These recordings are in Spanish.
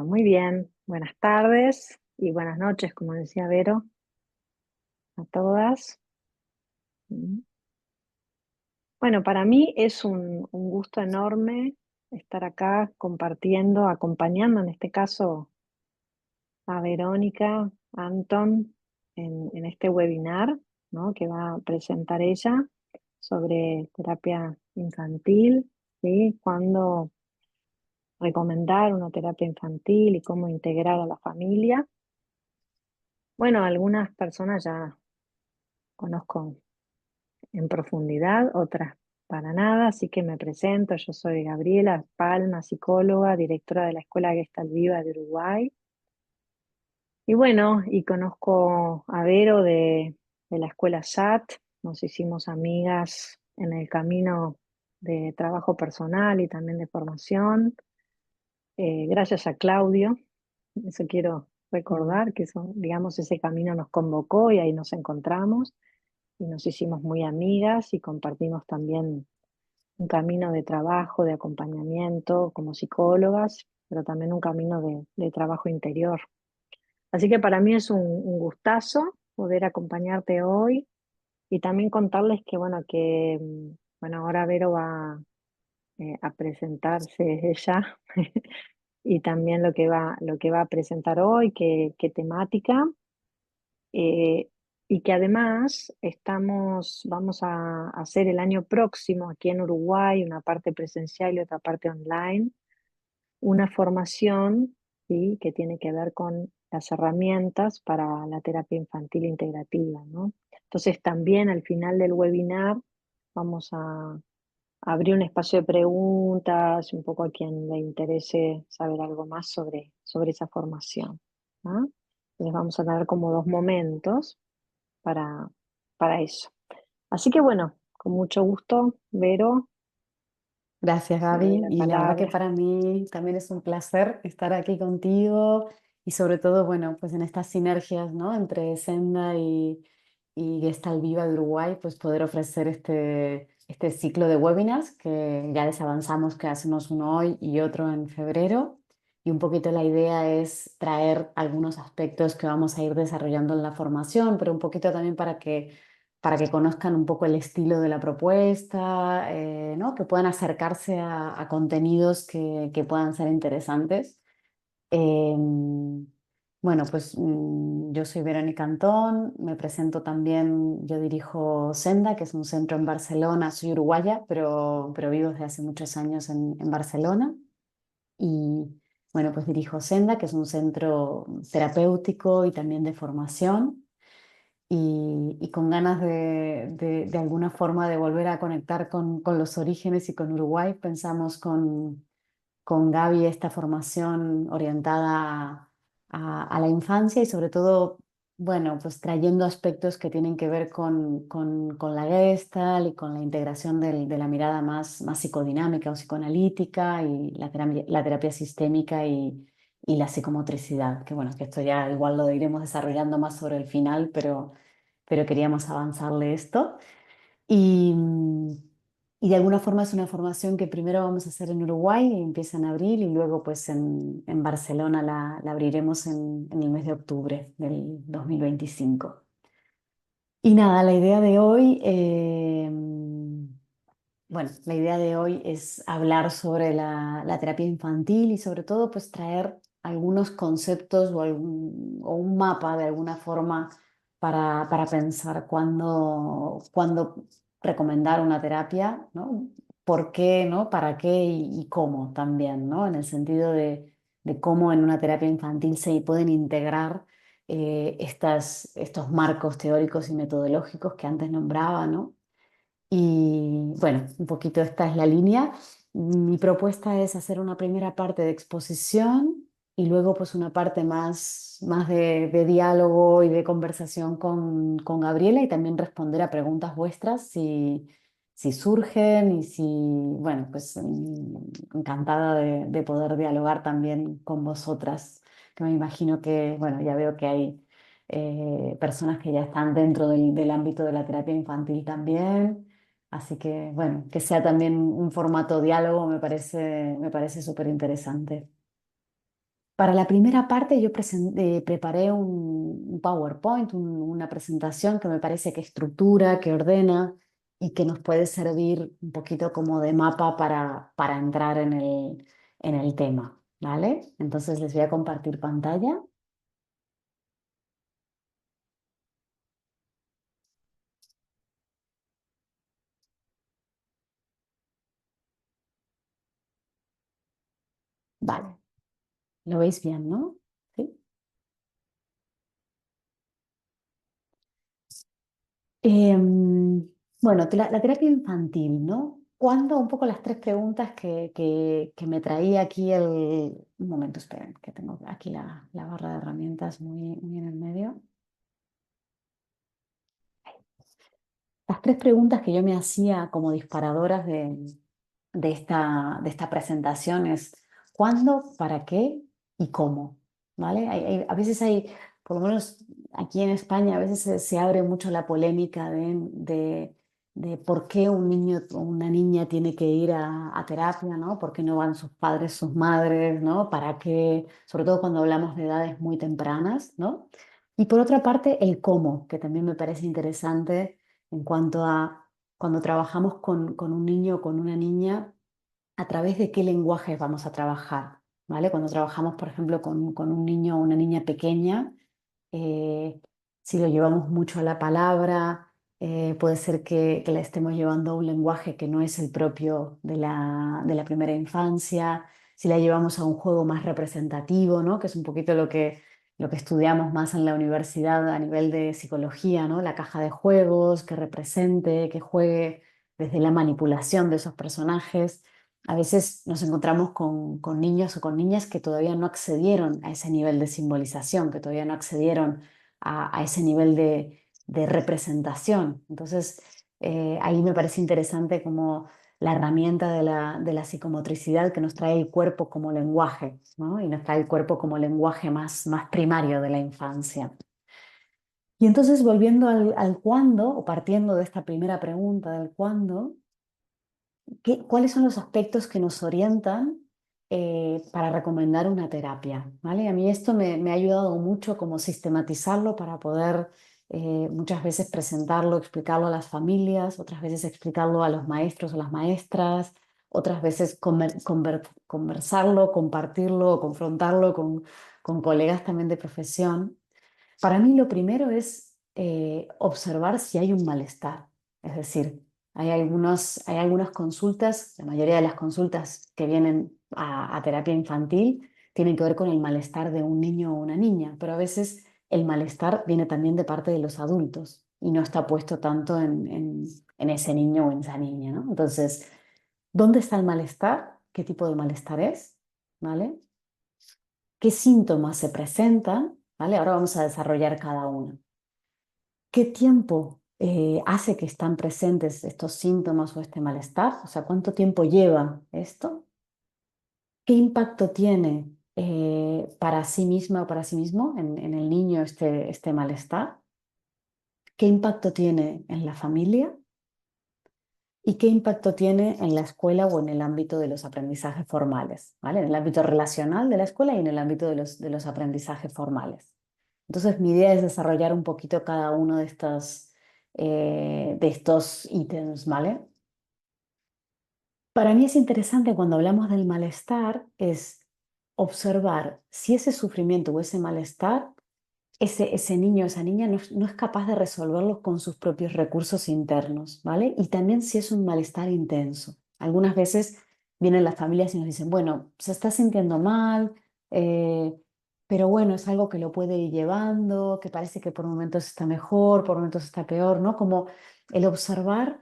Bueno, muy bien. Buenas tardes y buenas noches, como decía Vero, a todas. Mm. Bueno, para mí es un gusto enorme estar acá compartiendo, acompañando en este caso a Verónica Anton en este webinar, ¿no? Que va a presentar ella sobre terapia infantil, ¿sí? Cuándo recomendar una terapia infantil y cómo integrar a la familia. Bueno, algunas personas ya conozco en profundidad, otras para nada, así que me presento. Yo soy Gabriela Palma, psicóloga, directora de la Escuela Gestalt Viva de Uruguay. Y bueno, y conozco a Vero de la Escuela SAT. Nos hicimos amigas en el camino de trabajo personal y también de formación, gracias a Claudio. Eso quiero Mm. recordar, que eso, digamos, ese camino nos convocó y ahí nos encontramos y nos hicimos muy amigas y compartimos también un camino de trabajo, de acompañamiento como psicólogas, pero también un camino de trabajo interior. Así que para mí es un gustazo poder acompañarte hoy y también contarles que, bueno, bueno, ahora Vero va a presentarse ella y también lo que va a presentar hoy, qué temática. eh, y que además vamos a hacer el año próximo aquí en Uruguay, una parte presencial y otra parte online, una formación, ¿sí? Que tiene que ver con las herramientas para la terapia infantil integrativa, ¿no? Entonces también al final del webinar vamos a abrir un espacio de preguntas, un poco a quien le interese saber algo más sobre esa formación, ¿no? Entonces vamos a tener como dos momentos para, para eso. Así que bueno, con mucho gusto, Vero, Gracias, te doy Gaby. la Y la verdad que palabra. para mí también es un placer estar aquí contigo y sobre todo, bueno, pues en estas sinergias, ¿no? Entre Senda y Gestalt Viva de Uruguay, pues poder ofrecer este ciclo de webinars que ya les avanzamos que hacemos uno hoy y otro en febrero. Y un poquito la idea es traer algunos aspectos que vamos a ir desarrollando en la formación, pero un poquito también para que conozcan un poco el estilo de la propuesta, ¿no? Que puedan acercarse a contenidos que puedan ser interesantes. Bueno, pues yo soy Verónica Antón, me presento también, yo dirijo Senda, que es un centro en Barcelona, soy uruguaya, pero vivo desde hace muchos años en Barcelona. Y bueno, pues dirijo Senda, que es un centro terapéutico y también de formación y con ganas de alguna forma de volver a conectar con los orígenes y con Uruguay, pensamos con Gaby esta formación orientada a la infancia y sobre todo, bueno, pues trayendo aspectos que tienen que ver con la Gestalt y con la integración de la mirada más psicodinámica o psicoanalítica y la terapia sistémica y la psicomotricidad, que bueno, que esto ya igual lo iremos desarrollando más sobre el final, pero queríamos avanzarle esto. Y, y de alguna forma es una formación que primero vamos a hacer en Uruguay, y empieza en abril, y luego pues en Barcelona la abriremos en el mes de octubre del 2025. Y nada, la idea de hoy, bueno, la idea de hoy es hablar sobre la terapia infantil y sobre todo pues traer algunos conceptos o un mapa de alguna forma para pensar cuándo recomendar una terapia, ¿no? ¿Por qué, no? ¿Para qué y cómo también, ¿no? En el sentido de cómo en una terapia infantil se pueden integrar estos marcos teóricos y metodológicos que antes nombraba, ¿no? Y bueno, un poquito esta es la línea. Mi propuesta es hacer una primera parte de exposición y luego pues una parte más de diálogo y de conversación con Gabriela y también responder a preguntas vuestras si surgen y si, bueno, pues encantada de poder dialogar también con vosotras, que me imagino que, bueno, ya veo que hay personas que ya están dentro del ámbito de la terapia infantil también. Así que, bueno, que sea también un formato diálogo me parece súper interesante. Para la primera parte yo preparé un PowerPoint, una presentación que me parece que estructura, que ordena y que nos puede servir un poquito como de mapa para entrar en el tema, ¿vale? Entonces les voy a compartir pantalla. Vale, lo veis bien, ¿no? ¿Sí? Bueno, la terapia infantil, ¿no? ¿Cuándo? Un poco las tres preguntas que me traía aquí el... Un momento, esperen, que tengo aquí la barra de herramientas muy en el medio. Las tres preguntas que yo me hacía como disparadoras de esta presentación es ¿cuándo, para qué y cómo? ¿Vale? A veces hay, por lo menos aquí en España, a veces se abre mucho la polémica de por qué un niño o una niña tiene que ir a terapia, ¿no? ¿Por qué no van sus padres, sus madres, ¿no? ¿Para qué? Sobre todo cuando hablamos de edades muy tempranas, ¿no? Y por otra parte, el cómo, que también me parece interesante en cuanto a cuando trabajamos con un niño o con una niña, a través de qué lenguajes vamos a trabajar, ¿vale? Cuando trabajamos, por ejemplo, con un niño o una niña pequeña, eh, si lo llevamos mucho a la palabra, puede ser que la estemos llevando a un lenguaje que no es el propio de la primera infancia, si la llevamos a un juego más representativo, ¿no? Que es un poquito lo que estudiamos más en la universidad a nivel de psicología, ¿no? La caja de juegos, que represente, que juegue desde la manipulación de esos personajes. A veces nos encontramos con niños o con niñas que todavía no accedieron a ese nivel de simbolización, que todavía no accedieron a ese nivel de representación. Entonces, ahí me parece interesante como la herramienta de la psicomotricidad que nos trae el cuerpo como lenguaje, ¿no? Y nos trae el cuerpo como lenguaje más primario de la infancia. Y entonces, volviendo al cuándo, o partiendo de esta primera pregunta del cuándo, ¿cuáles son los aspectos que nos orientan para recomendar una terapia? ¿Vale? A mí esto me ha ayudado mucho como sistematizarlo para poder muchas veces presentarlo, explicarlo a las familias, otras veces explicarlo a los maestros o las maestras, otras veces conversarlo, compartirlo, confrontarlo con colegas también de profesión. Para mí lo primero es observar si hay un malestar. Es decir, hay algunas consultas, la mayoría de las consultas que vienen a terapia infantil tienen que ver con el malestar de un niño o una niña, pero a veces el malestar viene también de parte de los adultos y no está puesto tanto en ese niño o en esa niña, ¿no? Entonces, ¿dónde está el malestar? ¿Qué tipo de malestar es? ¿Vale? ¿Qué síntomas se presentan? ¿Vale? Ahora vamos a desarrollar cada uno. ¿Qué tiempo hace que están presentes estos síntomas o este malestar? O sea, ¿cuánto tiempo lleva esto? ¿Qué impacto tiene para sí misma o para sí mismo en el niño este malestar? ¿Qué impacto tiene en la familia? ¿Y qué impacto tiene en la escuela o en el ámbito de los aprendizajes formales? ¿Vale? En el ámbito relacional de la escuela y en el ámbito de los aprendizajes formales. Entonces, mi idea es desarrollar un poquito cada uno de estos ítems, ¿vale? Para mí es interesante cuando hablamos del malestar es observar si ese sufrimiento o ese malestar ese niño o esa niña no es capaz de resolverlos con sus propios recursos internos, ¿vale? Y también si es un malestar intenso. Algunas veces vienen las familias y nos dicen, bueno, se está sintiendo mal, eh, pero bueno, es algo que lo puede ir llevando, que parece que por momentos está mejor, por momentos está peor, ¿no? Como el observar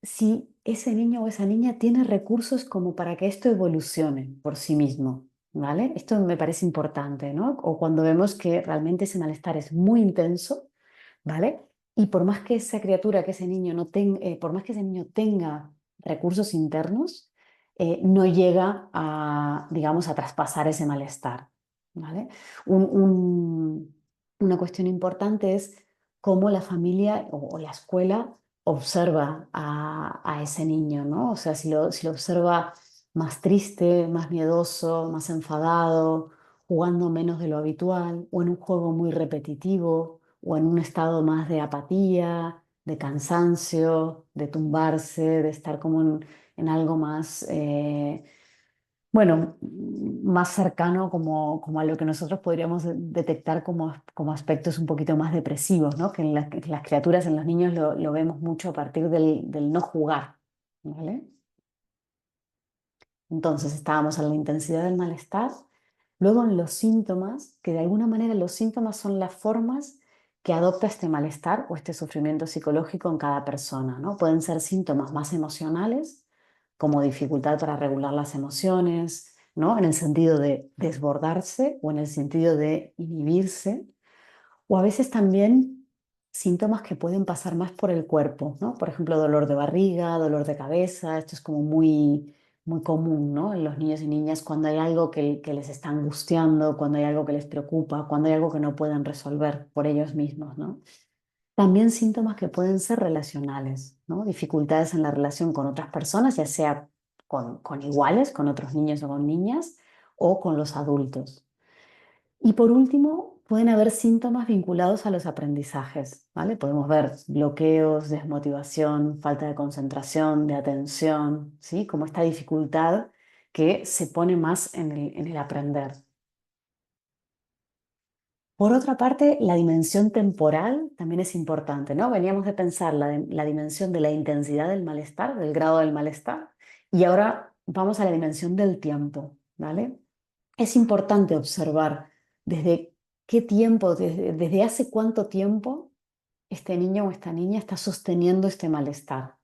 si ese niño o esa niña tiene recursos como para que esto evolucione por sí mismo, ¿vale? Esto me parece importante, ¿no? O cuando vemos que realmente ese malestar es muy intenso, ¿vale? Y por más que esa criatura, que ese niño no tenga, por más que ese niño tenga recursos internos, no llega a, digamos, a traspasar ese malestar, ¿vale? Una cuestión importante es cómo la familia o la escuela observa a ese niño, ¿no? O sea, si lo observa más triste, más miedoso, más enfadado, jugando menos de lo habitual, o en un juego muy repetitivo, o en un estado más de apatía, de cansancio, de tumbarse, de estar como en algo más, bueno, más cercano como a lo que nosotros podríamos detectar como aspectos un poquito más depresivos, ¿no? Que en las criaturas, en los niños lo vemos mucho a partir del no jugar, ¿vale? Entonces estábamos en la intensidad del malestar, luego en los síntomas, que de alguna manera los síntomas son las formas que adopta este malestar o este sufrimiento psicológico en cada persona, ¿no? Pueden ser síntomas más emocionales, como dificultad para regular las emociones, ¿no? En el sentido de desbordarse o en el sentido de inhibirse, o a veces también síntomas que pueden pasar más por el cuerpo, ¿no? Por ejemplo, dolor de barriga, dolor de cabeza, esto es como muy común, ¿no? En los niños y niñas cuando hay algo que les está angustiando, cuando hay algo que les preocupa, cuando hay algo que no pueden resolver por ellos mismos, ¿no? También síntomas que pueden ser relacionales, ¿no? Dificultades en la relación con otras personas, ya sea con iguales, con otros niños o con niñas, o con los adultos. Y por último, pueden haber síntomas vinculados a los aprendizajes, ¿vale? Podemos ver bloqueos, desmotivación, falta de concentración, de atención, ¿sí? Como esta dificultad que se pone más en el aprender. Por otra parte, la dimensión temporal también es importante, ¿no? Veníamos de pensar la dimensión de la intensidad del malestar, del grado del malestar, y ahora vamos a la dimensión del tiempo, ¿vale? Es importante observar desde qué tiempo, desde hace cuánto tiempo este niño o esta niña está sosteniendo este malestar.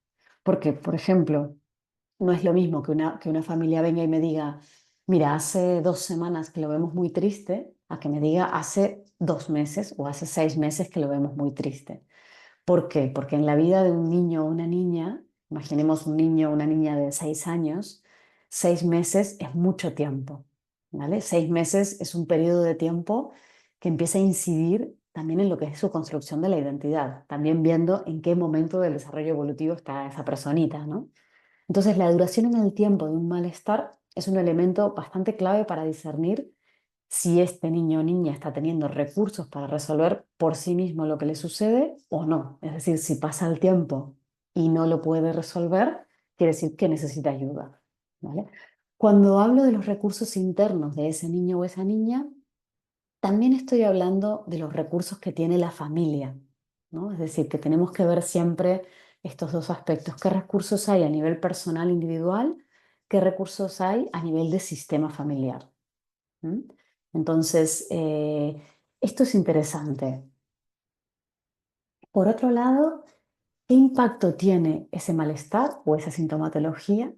Porque, por ejemplo, no es lo mismo que una familia venga y me diga, mira, hace 2 semanas que lo vemos muy triste, a que me diga hace 2 meses o hace 6 meses que lo vemos muy triste. ¿Por qué? Porque en la vida de un niño o una niña, imaginemos un niño o una niña de 6 años, 6 meses es mucho tiempo, ¿vale? 6 meses es un periodo de tiempo que empieza a incidir también en lo que es su construcción de la identidad, también viendo en qué momento del desarrollo evolutivo está esa personita, ¿no? Entonces, la duración en el tiempo de un malestar es un elemento bastante clave para discernir si este niño o niña está teniendo recursos para resolver por sí mismo lo que le sucede o no. Es decir, si pasa el tiempo y no lo puede resolver, quiere decir que necesita ayuda, ¿vale? Cuando hablo de los recursos internos de ese niño o esa niña, también estoy hablando de los recursos que tiene la familia, ¿no? Es decir, que tenemos que ver siempre estos dos aspectos. ¿Qué recursos hay a nivel personal individual? ¿Qué recursos hay a nivel de sistema familiar? ¿Mm? Entonces, esto es interesante. Por otro lado, ¿qué impacto tiene ese malestar o esa sintomatología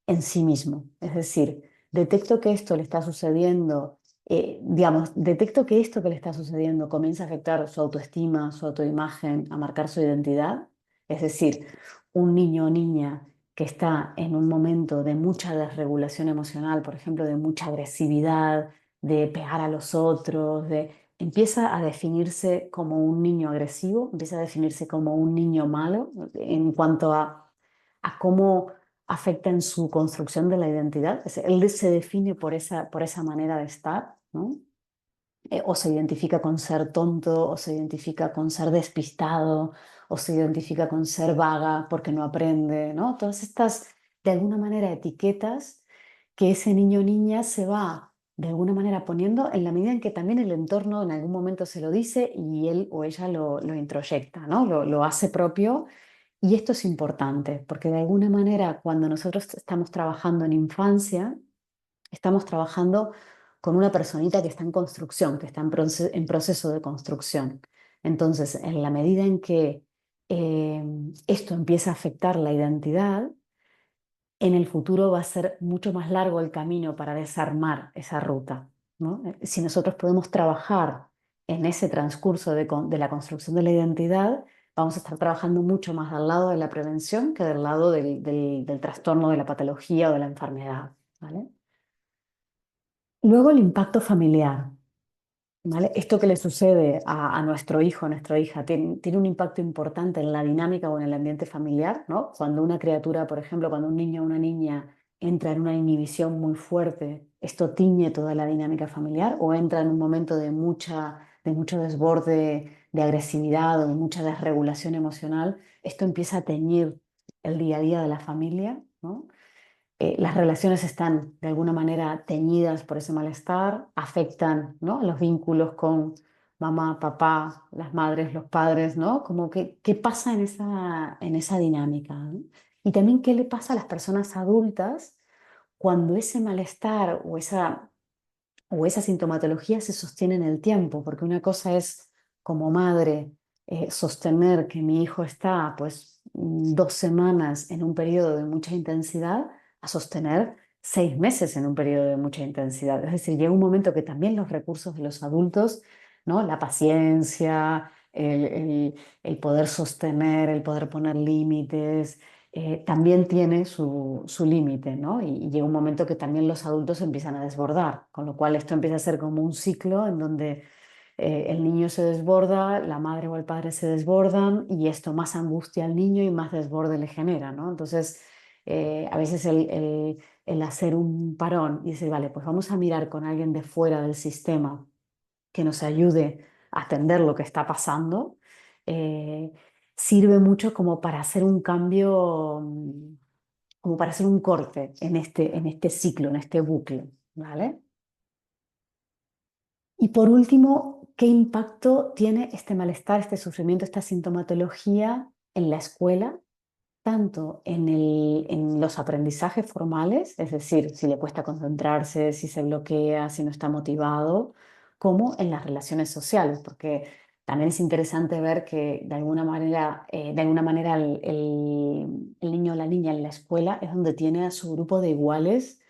en sí mismo? Es decir, detecto que esto le está sucediendo, digamos, detecto que esto que le está sucediendo comienza a afectar su autoestima, su autoimagen, a marcar su identidad. Es decir, un niño o niña que está en un momento de mucha desregulación emocional, por ejemplo, de mucha agresividad, de pegar a los otros, empieza a definirse como un niño agresivo, empieza a definirse como un niño malo en cuanto a cómo afecta en su construcción de la identidad. Él se define por esa manera de estar, ¿no? O se identifica con ser tonto, o se identifica con ser despistado, o se identifica con ser vaga porque no aprende, ¿no? Todas estas, de alguna manera, etiquetas que ese niño o niña se va de alguna manera poniendo en la medida en que también el entorno en algún momento se lo dice y él o ella lo introyecta, ¿no? Lo hace propio. Y esto es importante porque de alguna manera cuando nosotros estamos trabajando en infancia, estamos trabajando con una personita que está en construcción, que está en proceso de construcción. Entonces, en la medida en que esto empieza a afectar la identidad, en el futuro va a ser mucho más largo el camino para desarmar esa ruta, ¿no? Si nosotros podemos trabajar en ese transcurso de la construcción de la identidad, vamos a estar trabajando mucho más al lado de la prevención que del lado del trastorno, de la patología o de la enfermedad, ¿vale? Luego el impacto familiar, ¿vale? Esto que le sucede a nuestro hijo, a nuestra hija, tiene un impacto importante en la dinámica o en el ambiente familiar, ¿no? Cuando una criatura, por ejemplo, cuando un niño o una niña entra en una inhibición muy fuerte, esto tiñe toda la dinámica familiar o entra en un momento de mucho desborde, de agresividad o de mucha desregulación emocional, esto empieza a teñir el día a día de la familia, ¿no? Las relaciones están de alguna manera teñidas por ese malestar, afectan, ¿no?, los vínculos con mamá, papá, las madres, los padres, ¿no? Como que, ¿qué pasa en esa dinámica, ¿no? Y también qué le pasa a las personas adultas cuando ese malestar o esa sintomatología se sostiene en el tiempo, porque una cosa es como madre sostener que mi hijo está pues 2 semanas en un periodo de mucha intensidad a sostener 6 meses en un periodo de mucha intensidad. Es decir, llega un momento que también los recursos de los adultos, ¿no? La paciencia, el poder sostener, el poder poner límites, también tiene su límite, ¿no? Y llega un momento que también los adultos empiezan a desbordar, con lo cual esto empieza a ser como un ciclo en donde el niño se desborda, la madre o el padre se desbordan y esto más angustia al niño y más desborde le genera, ¿no? Entonces, a veces el hacer un parón y decir, vale, pues vamos a mirar con alguien de fuera del sistema que nos ayude a atender lo que está pasando, eh, sirve mucho como para hacer un cambio, como para hacer un corte en este ciclo, en este bucle, ¿vale? Y por último, ¿qué impacto tiene este malestar, este sufrimiento, esta sintomatología en la escuela? Tanto en los aprendizajes formales, es decir, si le cuesta concentrarse, si se bloquea, si no está motivado, como en las relaciones sociales, porque también es interesante ver que de alguna manera el niño o la niña en la escuela es donde tiene a su grupo de iguales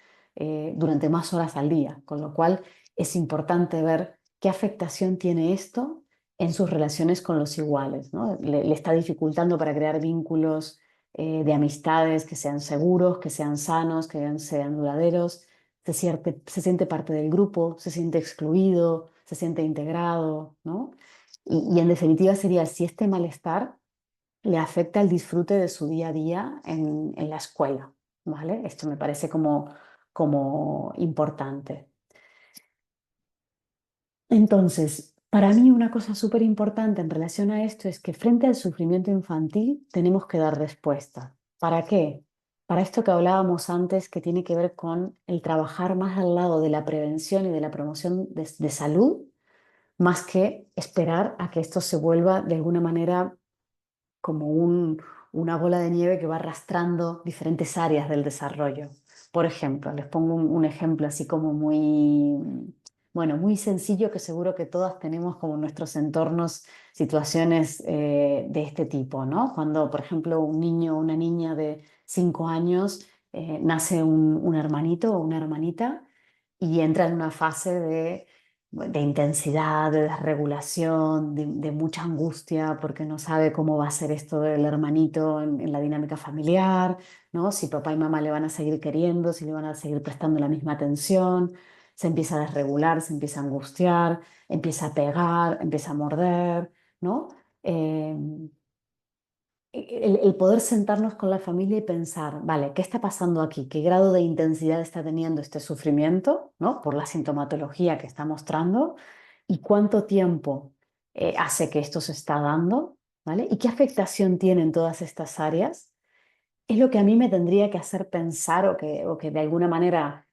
durante más horas al día, con lo cual es importante ver qué afectación tiene esto en sus relaciones con los iguales, ¿no? Le está dificultando para crear vínculos de amistades que sean seguros, que sean sanos, que sean duraderos, se siente parte del grupo, se siente excluido, se siente integrado, ¿no? Y en definitiva sería si este malestar le afecta el disfrute de su día a día en la escuela, ¿vale? Esto me parece como importante. Entonces, para mí una cosa súper importante en relación a esto es que frente al sufrimiento infantil tenemos que dar respuesta. ¿Para qué? Para esto que hablábamos antes, que tiene que ver con el trabajar más al lado de la prevención y de la promoción de salud, más que esperar a que esto se vuelva de alguna manera como una bola de nieve que va arrastrando diferentes áreas del desarrollo. Por ejemplo, les pongo un ejemplo así como bueno, muy sencillo que seguro que todas tenemos como en nuestros entornos situaciones de este tipo, ¿no? Cuando, por ejemplo, un niño o una niña de 5 años nace un hermanito o una hermanita y entra en una fase de intensidad, de desregulación, de mucha angustia porque no sabe cómo va a ser esto del hermanito en la dinámica familiar, ¿no? Si papá y mamá le van a seguir queriendo, si le van a seguir prestando la misma atención, se empieza a desregular, se empieza a angustiar, empieza a pegar, empieza a morder, ¿no? Eh, el poder sentarnos con la familia y pensar, vale, ¿qué está pasando aquí? ¿Qué grado de intensidad está teniendo este sufrimiento, ¿no? Por la sintomatología que está mostrando y cuánto tiempo hace que esto se está dando, ¿vale? ¿Y qué afectación tienen todas estas áreas? Es lo que a mí me tendría que hacer pensar o que de alguna manera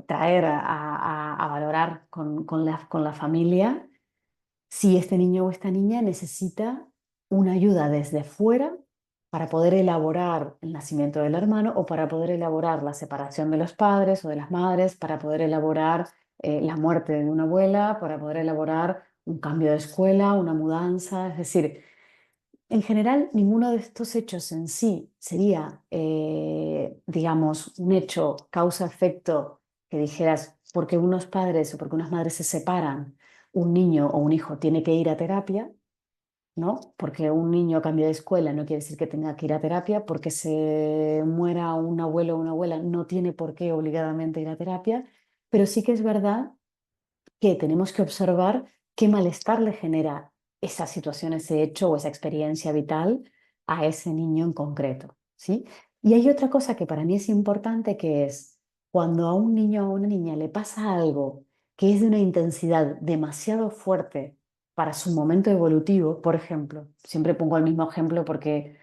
traer a valorar con la familia si este niño o esta niña necesita una ayuda desde fuera para poder elaborar el nacimiento del hermano o para poder elaborar la separación de los padres o de las madres, para poder elaborar la muerte de una abuela, para poder elaborar un cambio de escuela, una mudanza. Es decir, en general, ninguno de estos hechos en sí sería, digamos, un hecho causa-efecto que dijeras, porque unos padres o porque unas madres se separan, un niño o un hijo tiene que ir a terapia, ¿no? Porque un niño cambia de escuela no quiere decir que tenga que ir a terapia, porque se muera un abuelo o una abuela no tiene por qué obligadamente ir a terapia, pero sí que es verdad que tenemos que observar qué malestar le genera esa situación, ese hecho o esa experiencia vital a ese niño en concreto, ¿sí? Y hay otra cosa que para mí es importante, que es cuando a un niño o a una niña le pasa algo que es de una intensidad demasiado fuerte para su momento evolutivo. Por ejemplo, siempre pongo el mismo ejemplo porque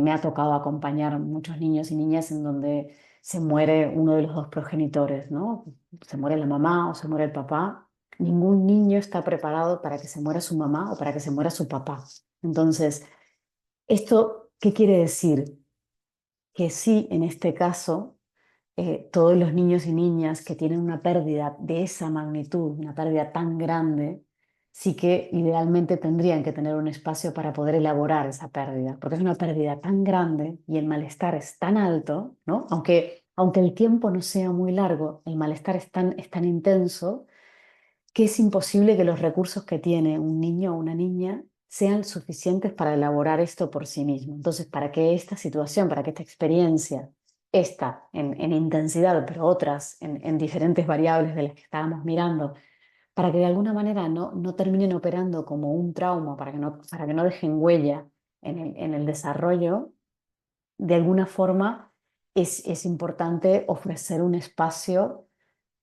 me ha tocado acompañar muchos niños y niñas en donde se muere uno de los dos progenitores, ¿no? Se muere la mamá o se muere el papá. Ningún niño está preparado para que se muera su mamá o para que se muera su papá. Entonces, ¿esto qué quiere decir? Que sí, en este caso, todos los niños y niñas que tienen una pérdida de esa magnitud, una pérdida tan grande, sí que idealmente tendrían que tener un espacio para poder elaborar esa pérdida, porque es una pérdida tan grande y el malestar es tan alto, ¿no? Aunque el tiempo no sea muy largo, el malestar es tan intenso que es imposible que los recursos que tiene un niño o una niña sean suficientes para elaborar esto por sí mismo. Entonces, para que esta situación, para que esta experiencia, esta en intensidad, pero otras en diferentes variables de las que estábamos mirando, para que de alguna manera no terminen operando como un trauma, para que no dejen huella en el desarrollo, de alguna forma es importante ofrecer un espacio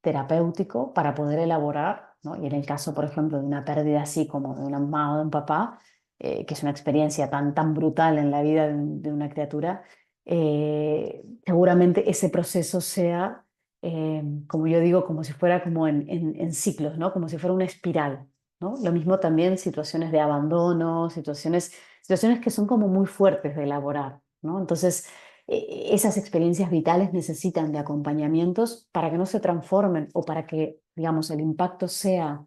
terapéutico para poder elaborar, ¿no? Y en el caso, por ejemplo, de una pérdida así como de una mamá o de un papá, que es una experiencia tan brutal en la vida de una criatura, seguramente ese proceso sea, como yo digo, como si fuera como en ciclos, ¿no? Como si fuera una espiral, ¿no? Lo mismo también situaciones de abandono, situaciones que son como muy fuertes de elaborar, ¿no? Entonces, esas experiencias vitales necesitan de acompañamientos para que no se transformen o para que, digamos, el impacto sea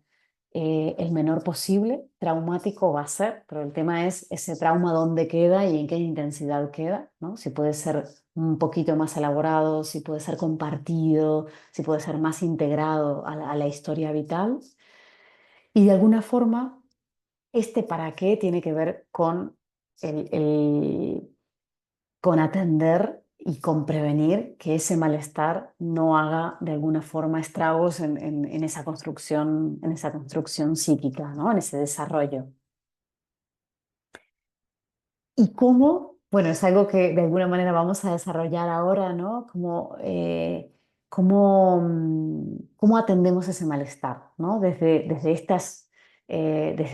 el menor posible. Traumático va a ser, pero el tema es ese trauma dónde queda y en qué intensidad queda, ¿no? Si puede ser un poquito más elaborado, si puede ser compartido, si puede ser más integrado a la historia vital. Y de alguna forma, este para qué tiene que ver con con atender y con prevenir que ese malestar no haga de alguna forma estragos en esa construcción psíquica, ¿no? En ese desarrollo. Y cómo, bueno, es algo que de alguna manera vamos a desarrollar ahora, ¿no? Cómo atendemos ese malestar, ¿no? Desde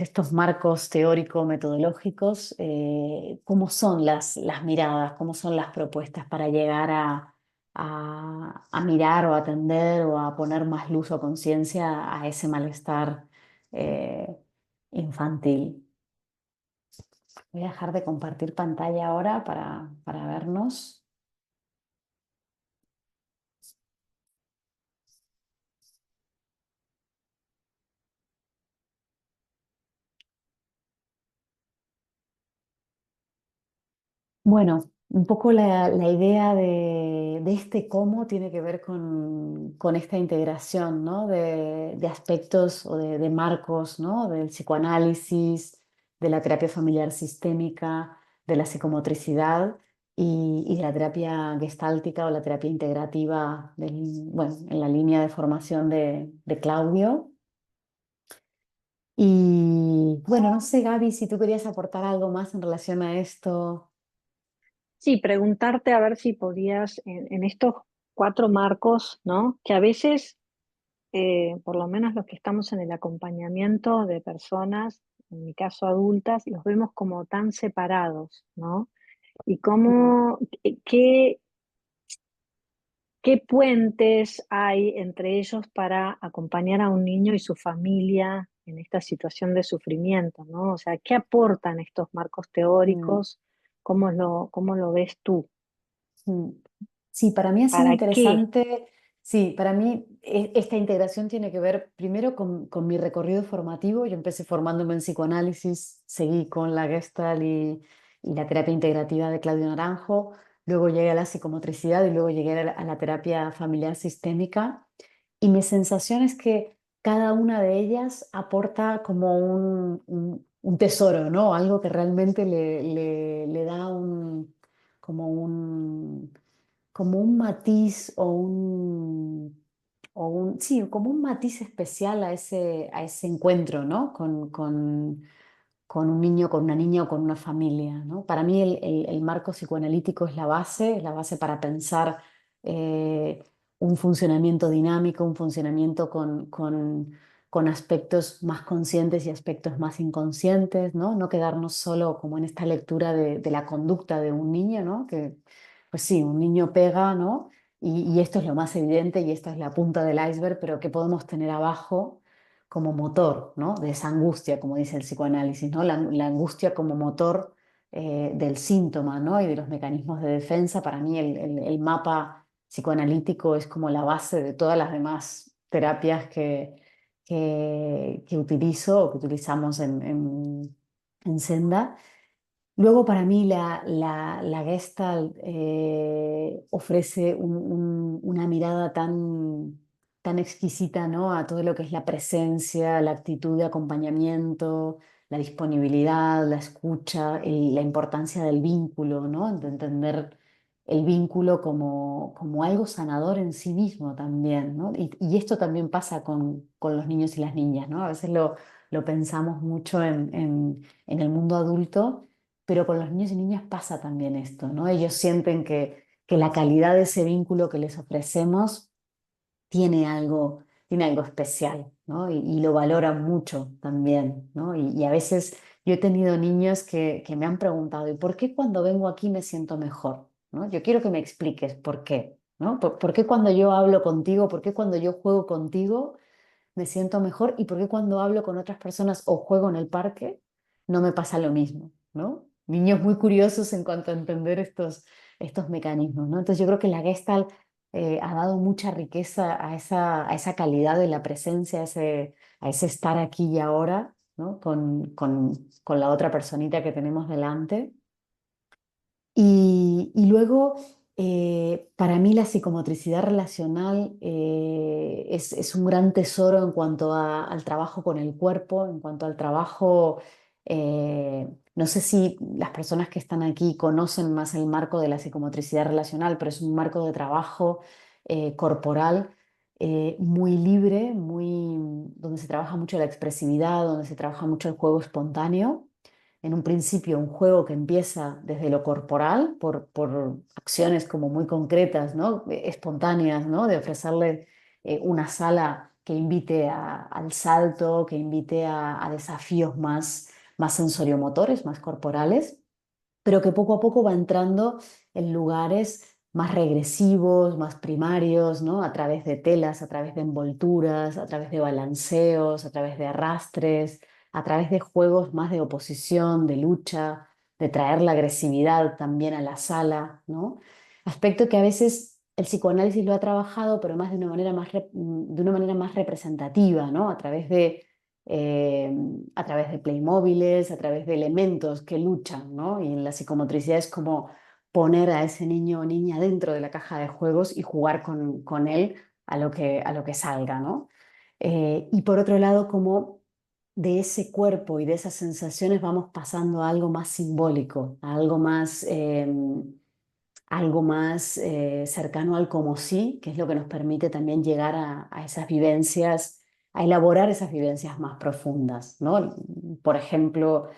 estos marcos teórico-metodológicos, cómo son las miradas, cómo son las propuestas para llegar a mirar o atender o a poner más luz o conciencia a ese malestar eh, infantil. Voy a dejar de compartir pantalla ahora para vernos. Bueno, un poco la idea de este cómo tiene que ver con esta integración, ¿no? De aspectos o de marcos, ¿no? Del psicoanálisis, de la terapia familiar sistémica, de la psicomotricidad y de la terapia gestáltica o la terapia integrativa, bueno, en la línea de formación de Claudio. Y bueno, no sé, Gaby, si tú querías aportar algo más en relación a esto. Sí, preguntarte a ver si podías, en estos cuatro marcos, ¿no? Que a veces, por lo menos los que estamos en el acompañamiento de personas, en mi caso adultas, los vemos como tan separados, ¿no? Y Mm, cómo, qué puentes hay entre ellos para acompañar a un niño y su familia en esta situación de sufrimiento, ¿no? O sea, ¿qué aportan estos marcos mm, teóricos? Cómo lo ves tú? mm. Sí, para mí ha sido ¿Para qué? interesante. Sí, para mí esta integración tiene que ver primero con mi recorrido formativo. Yo empecé formándome en psicoanálisis, seguí con la Gestalt y la terapia integrativa de Claudio Naranjo, luego llegué a la psicomotricidad y luego llegué a la terapia familiar sistémica. Y mi sensación es que cada una de ellas aporta como un tesoro, ¿no? Algo que realmente le da como un, como un matiz sí, como un matiz especial a ese encuentro, ¿no? con un niño, con una niña o con una familia, ¿no? Para mí el marco psicoanalítico es la base para pensar eh, un funcionamiento dinámico, un funcionamiento con aspectos más conscientes y aspectos más inconscientes, ¿no? No quedarnos solo como en esta lectura de la conducta de un niño, ¿no? Que, pues sí, un niño pega, ¿no? Y esto es lo más evidente y esta es la punta del iceberg, pero ¿qué podemos tener abajo como motor, ¿no? De esa angustia, como dice el psicoanálisis, ¿no? La angustia como motor del síntoma, ¿no? Y de los mecanismos de defensa. Para mí el mapa psicoanalítico es como la base de todas las demás terapias que utilizo o que utilizamos en Senda. Luego, para mí, la Gestalt ofrece una mirada tan exquisita, ¿no? A todo lo que es la presencia, la actitud de acompañamiento, la disponibilidad, la escucha, la importancia del vínculo, ¿no? De entender el vínculo como algo sanador en sí mismo también, ¿no? Y esto también pasa con los niños y las niñas, ¿no? A veces lo pensamos mucho en el mundo adulto, pero con los niños y niñas pasa también esto, ¿no? Ellos sienten que la calidad de ese vínculo que les ofrecemos tiene algo especial, ¿no? Y lo valoran mucho también, ¿no? Y a veces yo he tenido niños que me han preguntado, ¿y por qué cuando vengo aquí me siento mejor? ¿No? Yo quiero que me expliques por qué, ¿no? ¿Por qué cuando yo hablo contigo, por qué cuando yo juego contigo me siento mejor y por qué cuando hablo con otras personas o juego en el parque no me pasa lo mismo, ¿no? Niños muy curiosos en cuanto a entender estos mecanismos, ¿no? Entonces yo creo que la Gestalt ha dado mucha riqueza a esa calidad de la presencia, a ese estar aquí y ahora, ¿no? Con la otra personita que tenemos delante. Y luego, para mí la psicomotricidad relacional es un gran tesoro en cuanto al trabajo con el cuerpo, en cuanto al trabajo, no sé si las personas que están aquí conocen más el marco de la psicomotricidad relacional, pero es un marco de trabajo corporal muy libre, donde se trabaja mucho la expresividad, donde se trabaja mucho el juego espontáneo. En un principio un juego que empieza desde lo corporal, por acciones como muy concretas, ¿no? Espontáneas, ¿no? De ofrecerle una sala que invite al salto, que invite a desafíos más sensoriomotores, más corporales, pero que poco a poco va entrando en lugares más regresivos, más primarios, ¿no? A través de telas, a través de envolturas, a través de balanceos, a través de arrastres, a través de juegos más de oposición, de lucha, de traer la agresividad también a la sala, ¿no? Aspecto que a veces el psicoanálisis lo ha trabajado, pero más de una manera de una manera más representativa, ¿no? Eh, a través de playmóviles, a través de elementos que luchan, ¿no? Y en la psicomotricidad es como poner a ese niño o niña dentro de la caja de juegos y jugar con él a lo que salga, ¿no? Y por otro lado, como de ese cuerpo y de esas sensaciones vamos pasando a algo más simbólico, a algo más cercano al como sí, que es lo que nos permite también llegar a esas vivencias, a elaborar esas vivencias más profundas, ¿no? Por ejemplo,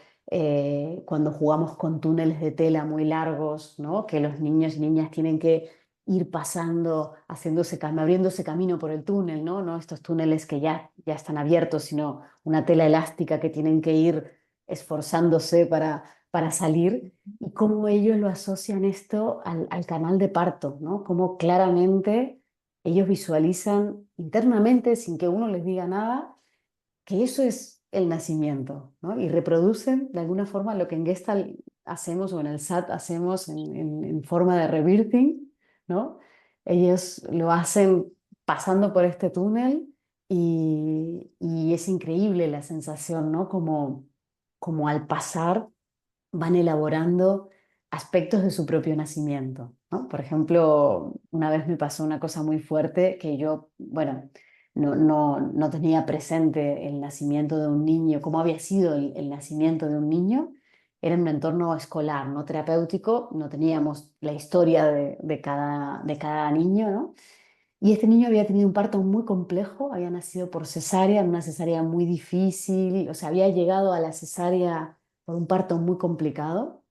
cuando jugamos con túneles de tela muy largos, ¿no? Que los niños y niñas tienen que ir pasando, abriéndose camino por el túnel, ¿no? No estos túneles que ya están abiertos, sino una tela elástica que tienen que ir esforzándose para salir y cómo ellos lo asocian esto al canal de parto, ¿no? Cómo claramente ellos visualizan internamente, sin que uno les diga nada, que eso es el nacimiento, ¿no? Y reproducen de alguna forma lo que en Gestalt hacemos o en el SAT hacemos en forma de rebirthing, ¿no? Ellos lo hacen pasando por este túnel y es increíble la sensación, ¿no? Como al pasar van elaborando aspectos de su propio nacimiento, ¿no? Por ejemplo, una vez me pasó una cosa muy fuerte que yo, bueno, no tenía presente el nacimiento de un niño, cómo había sido el nacimiento de un niño. Era en un entorno escolar, no terapéutico, no teníamos la historia de cada niño, ¿no? Y este niño había tenido un parto muy complejo, había nacido por cesárea, en una cesárea muy difícil, o sea, había llegado a la cesárea por un parto muy complicado.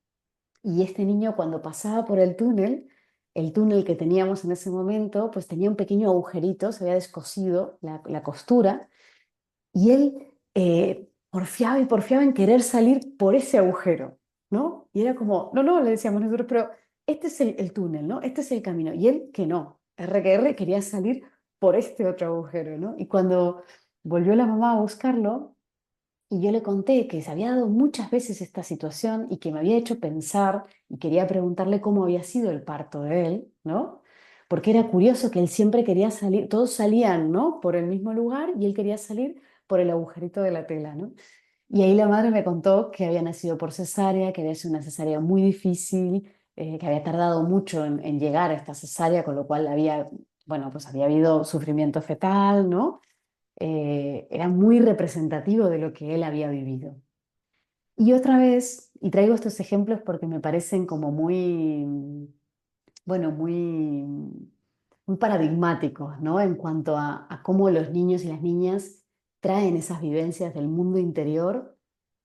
Y este niño cuando pasaba por el túnel que teníamos en ese momento, pues tenía un pequeño agujerito, se había descosido la costura y él porfiaba y porfiaba en querer salir por ese agujero, ¿no? Y era como, no, no, le decíamos nosotros, pero este es el túnel, ¿no? Este es el camino. Y él que no, R que R quería salir por este otro agujero, ¿no? Y cuando volvió la mamá a buscarlo, y yo le conté que se había dado muchas veces esta situación y que me había hecho pensar y quería preguntarle cómo había sido el parto de él, ¿no? Porque era curioso que él siempre quería salir, todos salían, ¿no? Por el mismo lugar y él quería salir por el agujerito de la tela, ¿no? Y ahí la madre me contó que había nacido por cesárea, que había sido una cesárea muy difícil, que había tardado mucho en llegar a esta cesárea, con lo cual había, bueno, pues había habido sufrimiento fetal, ¿no? Era muy representativo de lo que él había vivido. Y otra vez, y traigo estos ejemplos porque me parecen como muy, bueno, muy paradigmáticos, ¿no? En cuanto a cómo los niños y las niñas traen esas vivencias del mundo interior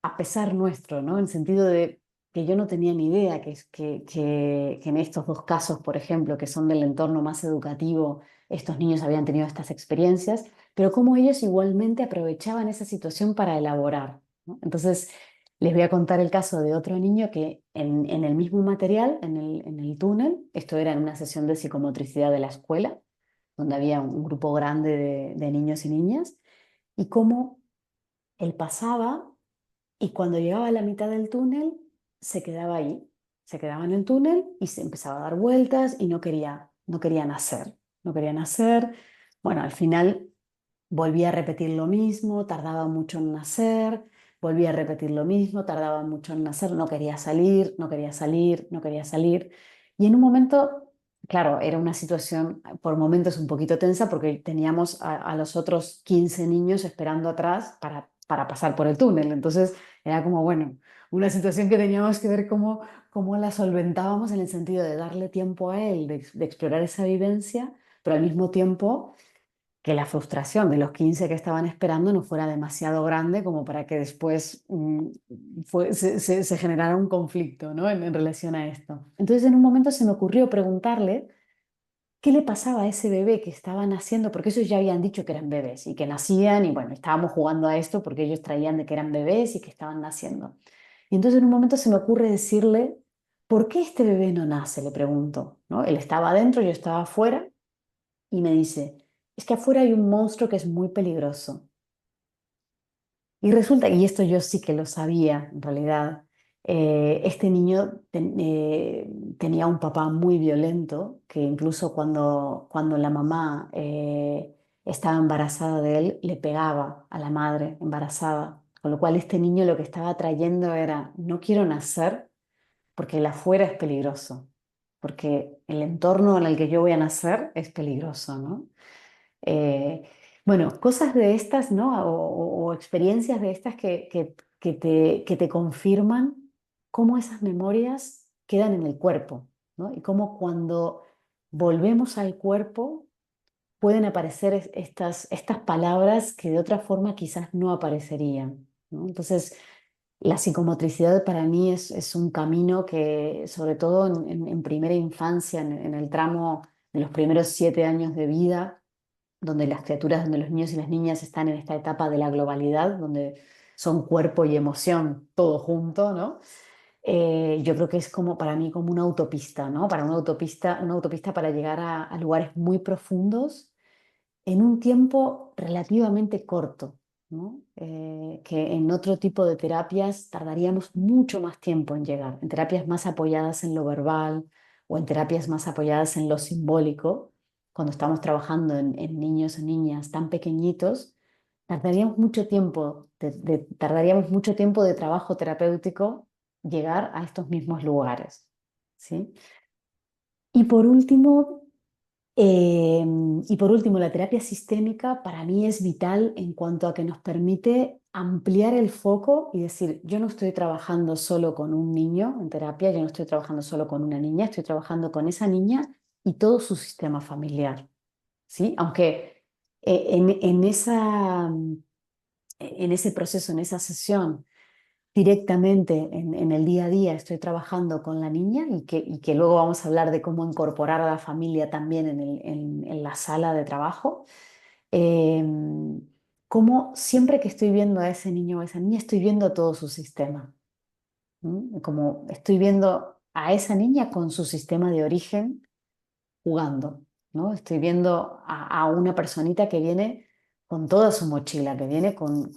a pesar nuestro, ¿no? En sentido de que yo no tenía ni idea que en estos dos casos, por ejemplo, que son del entorno más educativo, estos niños habían tenido estas experiencias, pero cómo ellos igualmente aprovechaban esa situación para elaborar, ¿no? Entonces, les voy a contar el caso de otro niño que en el mismo material, en el túnel, esto era en una sesión de psicomotricidad de la escuela, donde había un grupo grande de niños y niñas, y cómo él pasaba y cuando llegaba a la mitad del túnel se quedaba ahí, se quedaba en el túnel y se empezaba a dar vueltas y no quería nacer, no quería nacer. Bueno, al final volvía a repetir lo mismo, tardaba mucho en nacer, volvía a repetir lo mismo, tardaba mucho en nacer, no quería salir, no quería salir, no quería salir. Y en un momento, claro, era una situación por momentos un poquito tensa porque teníamos a los otros 15 niños esperando atrás para pasar por el túnel. Entonces era como, bueno, una situación que teníamos que ver cómo la solventábamos en el sentido de darle tiempo a él, de explorar esa vivencia, pero al mismo tiempo que la frustración de los 15 que estaban esperando no fuera demasiado grande como para que después se generara un conflicto, ¿no? En relación a esto. Entonces en un momento se me ocurrió preguntarle qué le pasaba a ese bebé que estaba naciendo, porque ellos ya habían dicho que eran bebés y que nacían y bueno, estábamos jugando a esto porque ellos traían de que eran bebés y que estaban naciendo. Y entonces en un momento se me ocurre decirle, ¿por qué este bebé no nace? Le pregunto, ¿no? Él estaba adentro, yo estaba afuera y me dice, es que afuera hay un monstruo que es muy peligroso. Y resulta, y esto yo sí que lo sabía en realidad, este niño tenía un papá muy violento, que incluso cuando la mamá estaba embarazada de él, le pegaba a la madre embarazada. Con lo cual este niño lo que estaba trayendo era, no quiero nacer porque el afuera es peligroso, porque el entorno en el que yo voy a nacer es peligroso, ¿no? Eh, bueno, cosas de estas, ¿no? O experiencias de estas que te confirman cómo esas memorias quedan en el cuerpo, ¿no? Y cómo cuando volvemos al cuerpo pueden aparecer estas palabras que de otra forma quizás no aparecerían, ¿no? Entonces, la psicomotricidad para mí es un camino que, sobre todo en primera infancia, en el tramo de los primeros 7 años de vida, donde las criaturas, donde los niños y las niñas están en esta etapa de la globalidad, donde son cuerpo y emoción todo junto, ¿no? Yo creo que es como para mí como una autopista, ¿no? Para una autopista para llegar a lugares muy profundos en un tiempo relativamente corto, ¿no? Que en otro tipo de terapias tardaríamos mucho más tiempo en llegar, en terapias más apoyadas en lo verbal o en terapias más apoyadas en lo simbólico, cuando estamos trabajando en niños o niñas tan pequeñitos, tardaríamos mucho tiempo de trabajo terapéutico llegar a estos mismos lugares, ¿sí? Y por último, eh, la terapia sistémica para mí es vital en cuanto a que nos permite ampliar el foco y decir, yo no estoy trabajando solo con un niño en terapia, yo no estoy trabajando solo con una niña, estoy trabajando con esa niña y todo su sistema familiar, ¿sí? Aunque en ese proceso, en esa sesión, directamente en el día a día estoy trabajando con la niña y que luego vamos a hablar de cómo incorporar a la familia también en la sala de trabajo. eh, Como siempre que estoy viendo a ese niño o a esa niña, estoy viendo todo su sistema. Como estoy viendo a esa niña con su sistema de origen jugando, ¿no? Estoy viendo a una personita que viene con toda su mochila, que viene con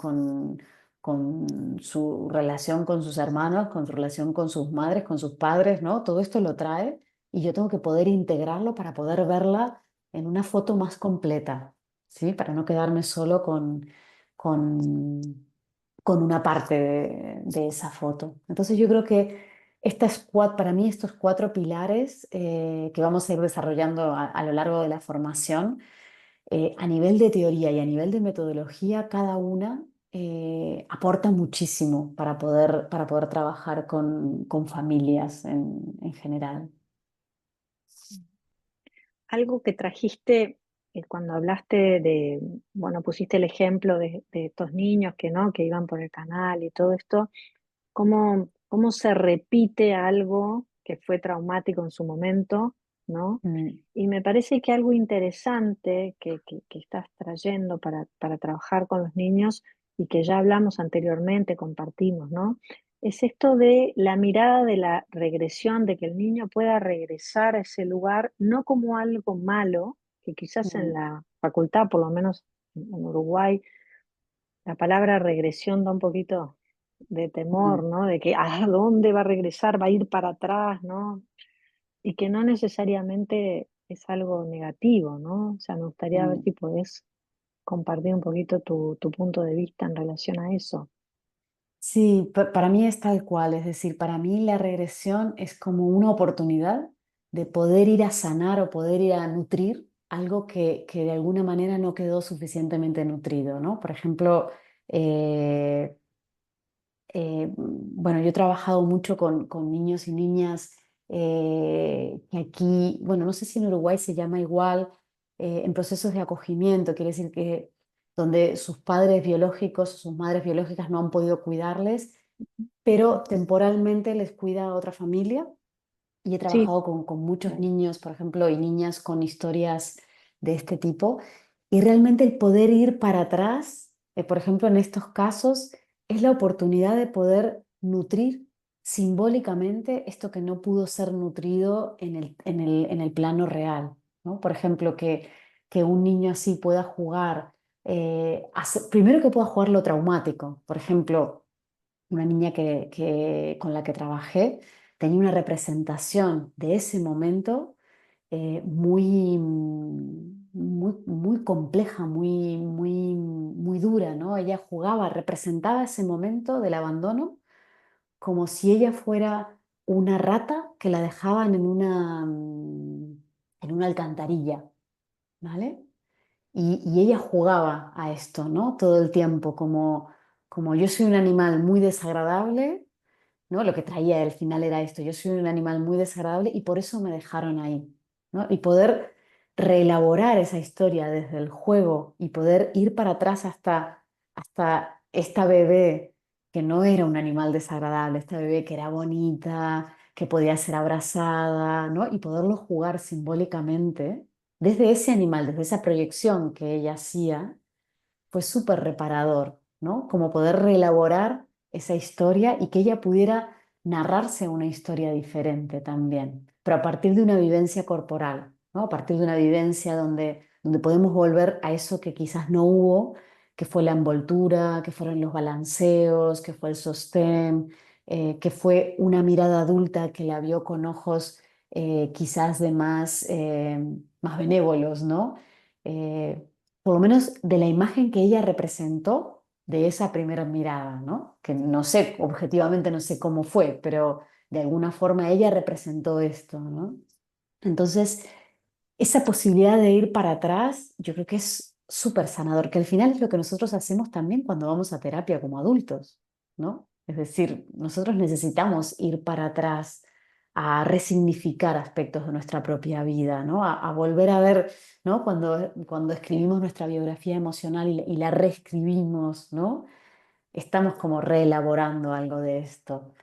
su relación con sus hermanos, con su relación con sus madres, con sus padres, ¿no? Todo esto lo trae y yo tengo que poder integrarlo para poder verla en una foto más completa, ¿sí? Para no quedarme solo con, con una parte de esa foto. Entonces yo creo que para mí estos cuatro pilares que vamos a ir desarrollando a lo largo de la formación, a nivel de teoría y a nivel de metodología, cada una aporta muchísimo para poder trabajar con familias en general. Algo que trajiste cuando hablaste de, bueno, pusiste el ejemplo de estos niños que no, que iban por el canal y todo esto, cómo se repite algo que fue traumático en su momento, ¿no? Mm, Y me parece que algo interesante que estás trayendo para trabajar con los niños y que ya hablamos anteriormente, compartimos, ¿no? Es esto de la mirada de la regresión, de que el niño pueda regresar a ese lugar, no como algo malo, que quizás en mm, la facultad, por lo menos en Uruguay, la palabra regresión da un poquito de temor, mm, ¿no? De que a dónde va a regresar, va a ir para atrás, ¿no? Y que no necesariamente es algo negativo, ¿no? O sea, me gustaría ver mm. si podés compartir un poquito tu punto de vista en relación a eso. Sí, para mí es tal cual, es decir, para mí la regresión es como una oportunidad de poder ir a sanar o poder ir a nutrir algo que de alguna manera no quedó suficientemente nutrido, ¿no? Por ejemplo, eh, bueno, yo he trabajado mucho con niños y niñas que aquí, bueno, no sé si en Uruguay se llama igual, en procesos de acogimiento, quiere decir que donde sus padres biológicos, sus madres biológicas no han podido cuidarles, pero temporalmente les cuida otra familia. Y he Sí, trabajado con muchos niños, por ejemplo, y niñas con historias de este tipo. Y realmente el poder ir para atrás, por ejemplo, en estos casos, es la oportunidad de poder nutrir simbólicamente esto que no pudo ser nutrido en el plano real, ¿no? Por ejemplo, que un niño así pueda jugar, primero que pueda jugar lo traumático. Por ejemplo, una niña con la que trabajé tenía una representación de ese momento muy compleja, muy dura, ¿no? Ella jugaba, representaba ese momento del abandono como si ella fuera una rata que la dejaban en una alcantarilla, ¿vale? Y ella jugaba a esto, ¿no? Todo el tiempo, como yo soy un animal muy desagradable, ¿no? Lo que traía al final era esto, yo soy un animal muy desagradable y por eso me dejaron ahí, ¿no? Y poder reelaborar esa historia desde el juego y poder ir para atrás hasta esta bebé que no era un animal desagradable, esta bebé que era bonita, que podía ser abrazada, ¿no? Y poderlo jugar simbólicamente desde ese animal, desde esa proyección que ella hacía fue súper reparador, ¿no? Como poder reelaborar esa historia y que ella pudiera narrarse una historia diferente también, pero a partir de una vivencia corporal, ¿no? A partir de una vivencia donde podemos volver a eso que quizás no hubo, que fue la envoltura, que fueron los balanceos, que fue el sostén, que fue una mirada adulta que la vio con ojos quizás de más benévolos, ¿no? Eh, por lo menos de la imagen que ella representó de esa primera mirada, ¿no? Que no sé, objetivamente no sé cómo fue, pero de alguna forma ella representó esto, ¿no? Entonces, esa posibilidad de ir para atrás, yo creo que es súper sanador, que al final es lo que nosotros hacemos también cuando vamos a terapia como adultos, ¿no? Es decir, nosotros necesitamos ir para atrás a resignificar aspectos de nuestra propia vida, ¿no? A volver a ver, ¿no? Cuando escribimos nuestra biografía emocional y la reescribimos, ¿no? estamos como reelaborando algo de esto.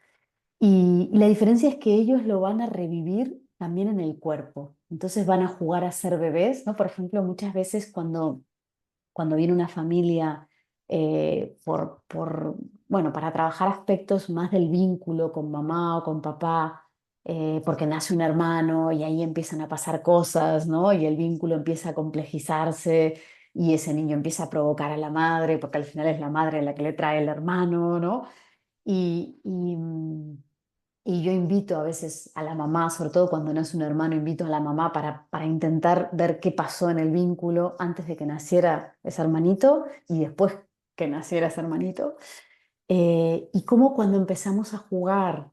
Y la diferencia es que ellos lo van a revivir también en el cuerpo. Entonces van a jugar a ser bebés, ¿no? Por ejemplo, muchas veces cuando viene una familia bueno, para trabajar aspectos más del vínculo con mamá o con papá, porque nace un hermano y ahí empiezan a pasar cosas, ¿no? Y el vínculo empieza a complejizarse y ese niño empieza a provocar a la madre, porque al final es la madre la que le trae el hermano, ¿no? Y, y, mm, y yo invito a veces a la mamá, sobre todo cuando nace un hermano, invito a la mamá para intentar ver qué pasó en el vínculo antes de que naciera ese hermanito y después que naciera ese hermanito. Y cómo cuando empezamos a jugar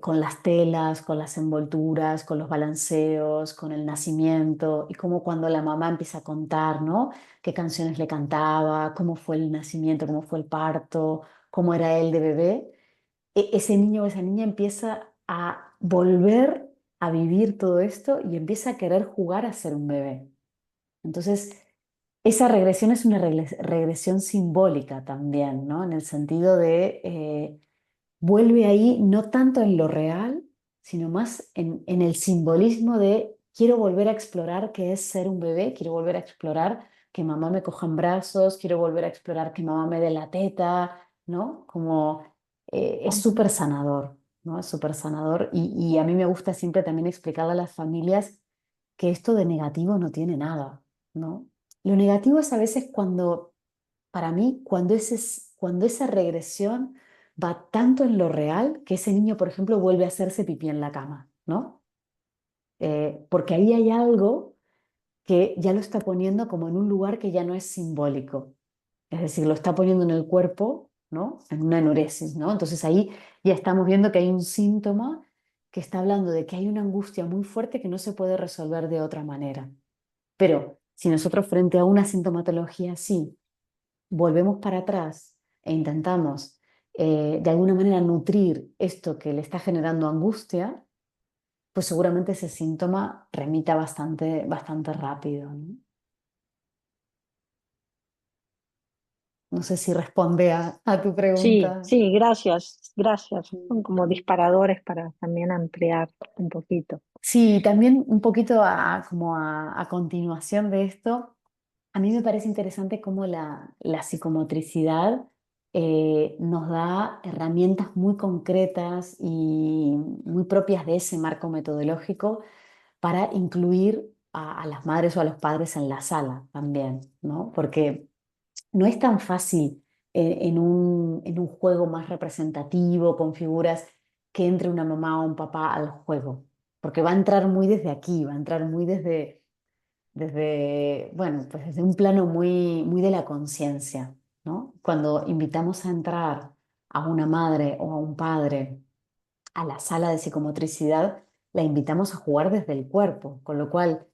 con las telas, con las envolturas, con los balanceos, con el nacimiento, y cómo cuando la mamá empieza a contar, ¿no? Qué canciones le cantaba, cómo fue el nacimiento, cómo fue el parto, cómo era él de bebé, ese niño o esa niña empieza a volver a vivir todo esto y empieza a querer jugar a ser un bebé. Entonces, esa regresión es una regresión simbólica también, ¿no? En el sentido de vuelve ahí no tanto en lo real, sino más en el simbolismo de quiero volver a explorar qué es ser un bebé, quiero volver a explorar que mamá me coja en brazos, quiero volver a explorar que mamá me dé la teta, ¿no? Como es súper sanador, ¿no? Es súper sanador y a mí me gusta siempre también explicarle a las familias que esto de negativo no tiene nada, ¿no? Lo negativo es a veces cuando, para mí, cuando esa regresión va tanto en lo real que ese niño, por ejemplo, vuelve a hacerse pipí en la cama, ¿no? Porque ahí hay algo que ya lo está poniendo como en un lugar que ya no es simbólico. Es decir, lo está poniendo en el cuerpo, ¿no? En una enuresis, ¿no? Entonces ahí ya estamos viendo que hay un síntoma que está hablando de que hay una angustia muy fuerte que no se puede resolver de otra manera. Pero si nosotros frente a una sintomatología así volvemos para atrás e intentamos de alguna manera nutrir esto que le está generando angustia, pues seguramente ese síntoma remita bastante rápido, ¿no? No sé si responde a tu Sí, pregunta. sí, gracias, gracias. Son como disparadores para también ampliar un poquito. Sí, también un poquito a continuación de esto. A mí me parece interesante cómo la psicomotricidad nos da herramientas muy concretas y muy propias de ese marco metodológico para incluir a las madres o a los padres en la sala también, ¿no? Porque no es tan fácil en un juego más representativo, con figuras, que entre una mamá o un papá al juego, porque va a entrar muy desde aquí, va a entrar muy bueno, pues desde un plano muy de la conciencia, ¿no? Cuando invitamos a entrar a una madre o a un padre a la sala de psicomotricidad, la invitamos a jugar desde el cuerpo, con lo cual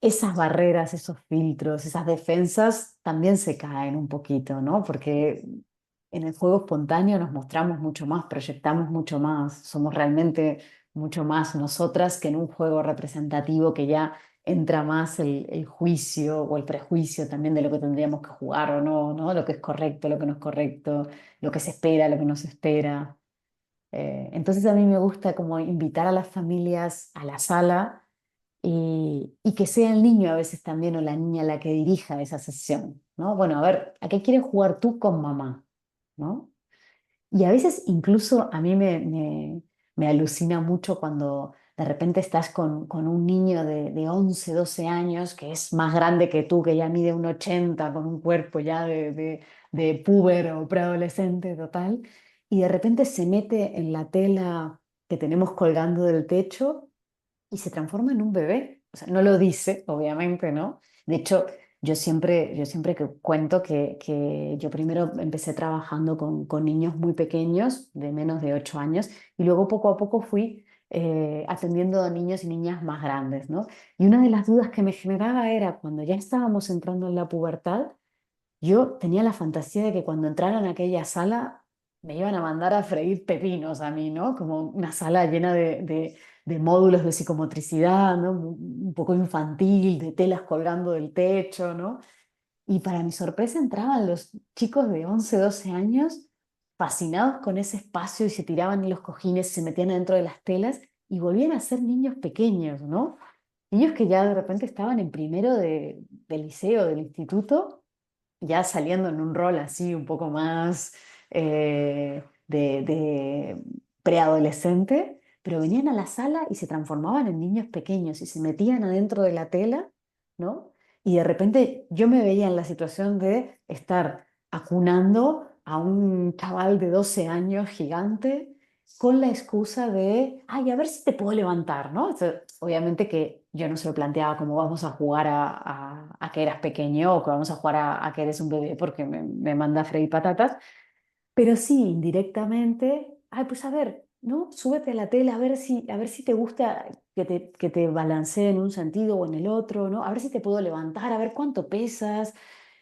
esas barreras, esos filtros, esas defensas también se caen un poquito, ¿no? Porque en el juego espontáneo nos mostramos mucho más, proyectamos mucho más, somos realmente mucho más nosotras que en un juego representativo que ya entra más el juicio o el prejuicio también de lo que tendríamos que jugar o no, ¿no? Lo que es correcto, lo que no es correcto, lo que se espera, lo que no se espera. Entonces a mí me gusta como invitar a las familias a la sala y que sea el niño a veces también o la niña la que dirija esa sesión, ¿no? Bueno, a ver, ¿a qué quieres jugar tú con mamá? ¿No? Y a veces incluso a mí me alucina mucho cuando de repente estás con un niño de 11 12 años que es más grande que tú, que ya mide un 80 con un cuerpo ya de puber o preadolescente total, y de repente se mete en la tela que tenemos colgando del techo y se transforma en un bebé. O sea, no lo dice, obviamente, ¿no? De hecho, yo siempre que cuento que yo primero empecé trabajando con niños muy pequeños, de menos de 8 años, y luego poco a poco fui atendiendo a niños y niñas más grandes, ¿no? Y una de las dudas que me generaba era cuando ya estábamos entrando en la pubertad, yo tenía la fantasía de que cuando entraran a aquella sala me iban a mandar a freír pepinos a mí, ¿no? Como una sala llena de módulos de psicomotricidad, ¿no? Un poco infantil, de telas colgando del techo, ¿no? Y para mi sorpresa entraban los chicos de 11 12 años fascinados con ese espacio y se tiraban en los cojines, se metían dentro de las telas y volvían a ser niños pequeños, ¿no? Niños que ya de repente estaban en primero del liceo, del instituto, ya saliendo en un rol así un poco más de preadolescente, pero venían a la sala y se transformaban en niños pequeños y se metían adentro de la tela, ¿no? Y de repente yo me veía en la situación de estar acunando a un chaval de 12 años gigante con la excusa de, ay, a ver si te puedo levantar, ¿no? Obviamente que yo no se lo planteaba como vamos a jugar a que eras pequeño o que vamos a jugar a que eres un bebé porque me manda a freír patatas, pero sí, indirectamente, ay, pues a ver, ¿no? Súbete a la tela a ver si te gusta que te balancee en un sentido o en el otro, ¿no? A ver si te puedo levantar, a ver cuánto pesas.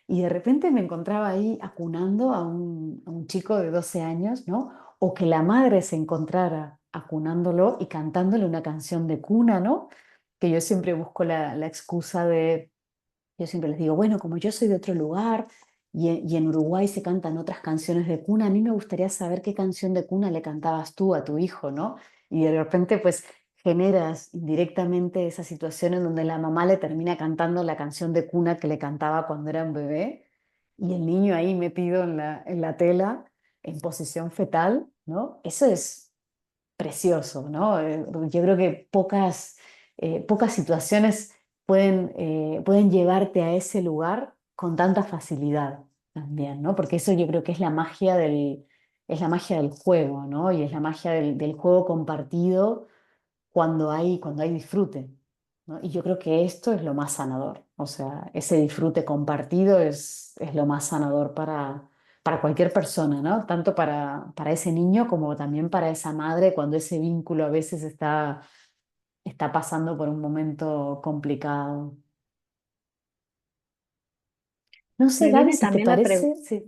Y de repente me encontraba ahí acunando a un chico de 12 años, ¿no? O que la madre se encontrara acunándolo y cantándole una canción de cuna, ¿no? Que yo siempre busco la excusa de, yo siempre les digo, bueno, como yo soy de otro lugar y en Uruguay se cantan otras canciones de cuna, a mí me gustaría saber qué canción de cuna le cantabas tú a tu hijo, ¿no? Y de repente, pues generas indirectamente esa situación en donde la mamá le termina cantando la canción de cuna que le cantaba cuando era un bebé y el niño ahí metido en la tela en posición fetal, ¿no? Eso es precioso, ¿no? Yo creo que pocas situaciones pueden llevarte a ese lugar con tanta facilidad también, ¿no? Porque eso yo creo que es la magia del juego, ¿no? Y es la magia del juego compartido cuando hay disfrute, ¿no? Y yo creo que esto es lo más sanador, o sea, ese disfrute compartido es lo más sanador para cualquier persona, ¿no? Tanto para ese niño como también para esa madre cuando ese vínculo a veces está pasando por un momento complicado. No sé, Me Gaby, viene si te también parece. Sí.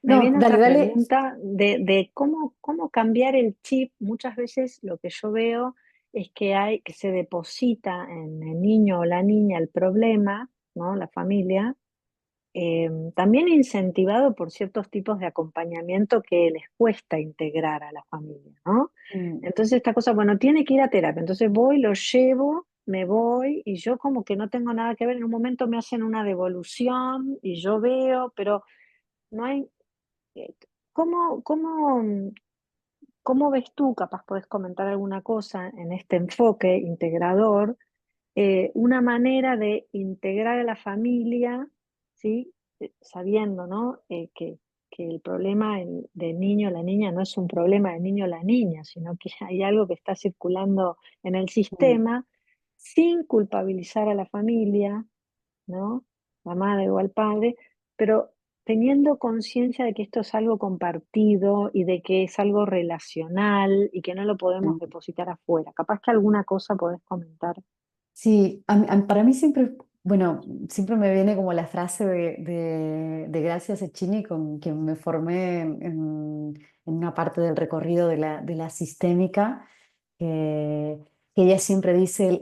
me No, viene dale, otra dale. pregunta de cómo cambiar el chip. Muchas veces lo que yo veo es que se deposita en el niño o la niña el problema, ¿no? La familia, también incentivado por ciertos tipos de acompañamiento que les cuesta integrar a la familia, ¿no? Mm, Entonces esta cosa, bueno, tiene que ir a terapia, entonces voy, lo llevo, me voy y yo como que no tengo nada que ver, en un momento me hacen una devolución y yo veo, pero no hay, eh, ¿cómo ves tú? Capaz podés comentar alguna cosa en este enfoque integrador, una manera de integrar a la familia, ¿sí? Sabiendo, ¿no? Que el problema del niño o la niña no es un problema del niño o la niña, sino que hay algo que está circulando en el mm. sistema sin culpabilizar a la familia, ¿no? La madre o al padre, pero teniendo conciencia de que esto es algo compartido y de que es algo relacional y que no lo podemos Mm. depositar afuera. Capaz que alguna cosa podés comentar. Sí, para mí siempre, bueno, siempre me viene como la frase de Gracia Cecchini, con quien me formé en una parte del recorrido de la sistémica, que, que ella siempre dice,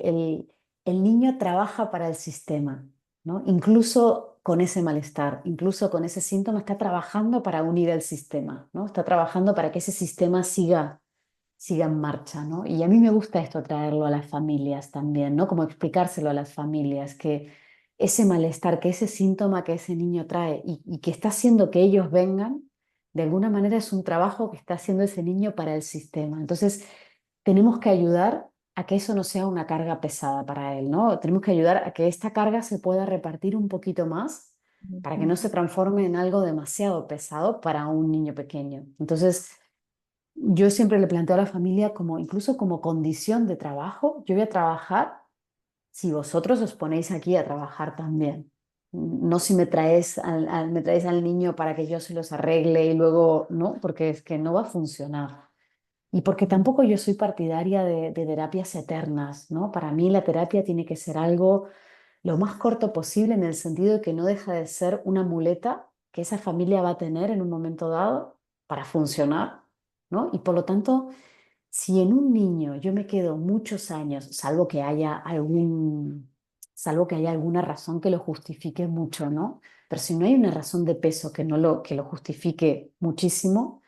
el niño trabaja para el sistema, ¿no? Incluso con ese malestar, incluso con ese síntoma, está trabajando para unir el sistema, ¿no? Está trabajando para que ese sistema siga en marcha, ¿no? Y a mí me gusta esto traerlo a las familias también, ¿no? Como explicárselo a las familias, que ese malestar, que ese síntoma que ese niño trae y que está haciendo que ellos vengan, de alguna manera es un trabajo que está haciendo ese niño para el sistema. Entonces, tenemos que ayudar a que eso no sea una carga pesada para él, ¿no? Tenemos que ayudar a que esta carga se pueda repartir un poquito más para que Ujú. no se transforme en algo demasiado pesado para un niño pequeño. Entonces, yo siempre le planteo a la familia como incluso como condición de trabajo, yo voy a trabajar si vosotros os ponéis aquí a trabajar también. No si me traes al niño para que yo se los arregle y luego no, porque es que no va a funcionar. Y porque Mm. tampoco yo soy partidaria de terapias eternas, ¿no? Para mí la terapia tiene que ser algo lo más corto posible en el sentido de que no deja de ser una muleta que esa familia va a tener en un momento dado para funcionar, ¿no? Y por lo tanto, si en un niño yo me quedo muchos años, salvo que haya algún, salvo que haya alguna razón que lo justifique mucho, ¿no? Pero si no hay una razón de peso que lo justifique muchísimo,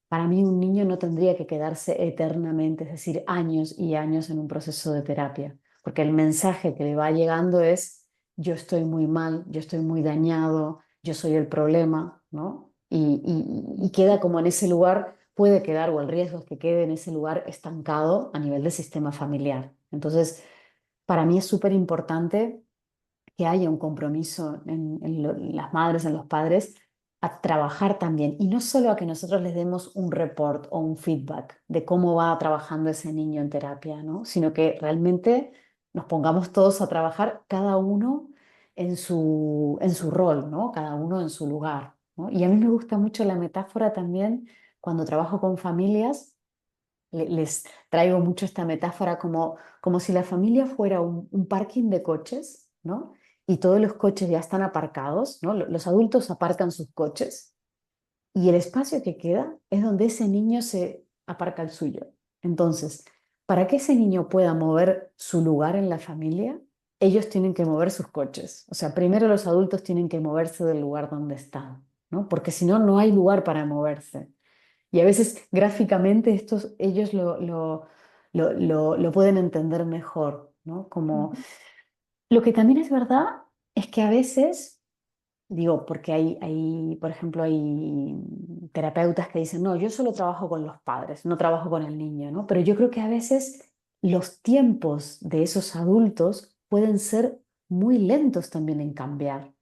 para mí un niño no tendría que quedarse eternamente, es decir, años y años en un proceso de terapia, porque el mensaje que le va llegando es, yo estoy muy mal, yo estoy muy dañado, yo soy el problema, ¿no? Y queda como en ese lugar, puede quedar, o el riesgo es que quede en ese lugar estancado a nivel del sistema familiar. Entonces, para mí es súper importante que haya un compromiso en las madres, en los padres, a trabajar también. Y no solo a que nosotros les demos un report o un feedback de cómo va trabajando ese niño en terapia, ¿no? Sino que realmente nos pongamos todos a trabajar, cada uno en su rol, ¿no? Cada uno en su lugar, ¿no? Y a mí me gusta mucho la metáfora también cuando trabajo con familias. Les traigo mucho esta metáfora como si la familia fuera un parking de coches, ¿no? Y todos los coches ya están aparcados, ¿no? Los adultos aparcan sus coches y el espacio que queda es donde ese niño se aparca el suyo. Entonces, para que ese niño pueda mover su lugar en la familia, ellos tienen que mover sus coches. O sea, primero los adultos tienen que moverse del lugar donde están, ¿no? Porque si no, no hay lugar para moverse. Y a veces gráficamente ellos lo pueden entender mejor, ¿no? Como, Ujú. lo que también es verdad es que a veces, digo, porque por ejemplo, hay terapeutas que dicen, no, yo solo trabajo con los padres, no trabajo con el niño, ¿no? Pero yo creo que a veces los tiempos de esos adultos pueden ser muy lentos también en cambiar.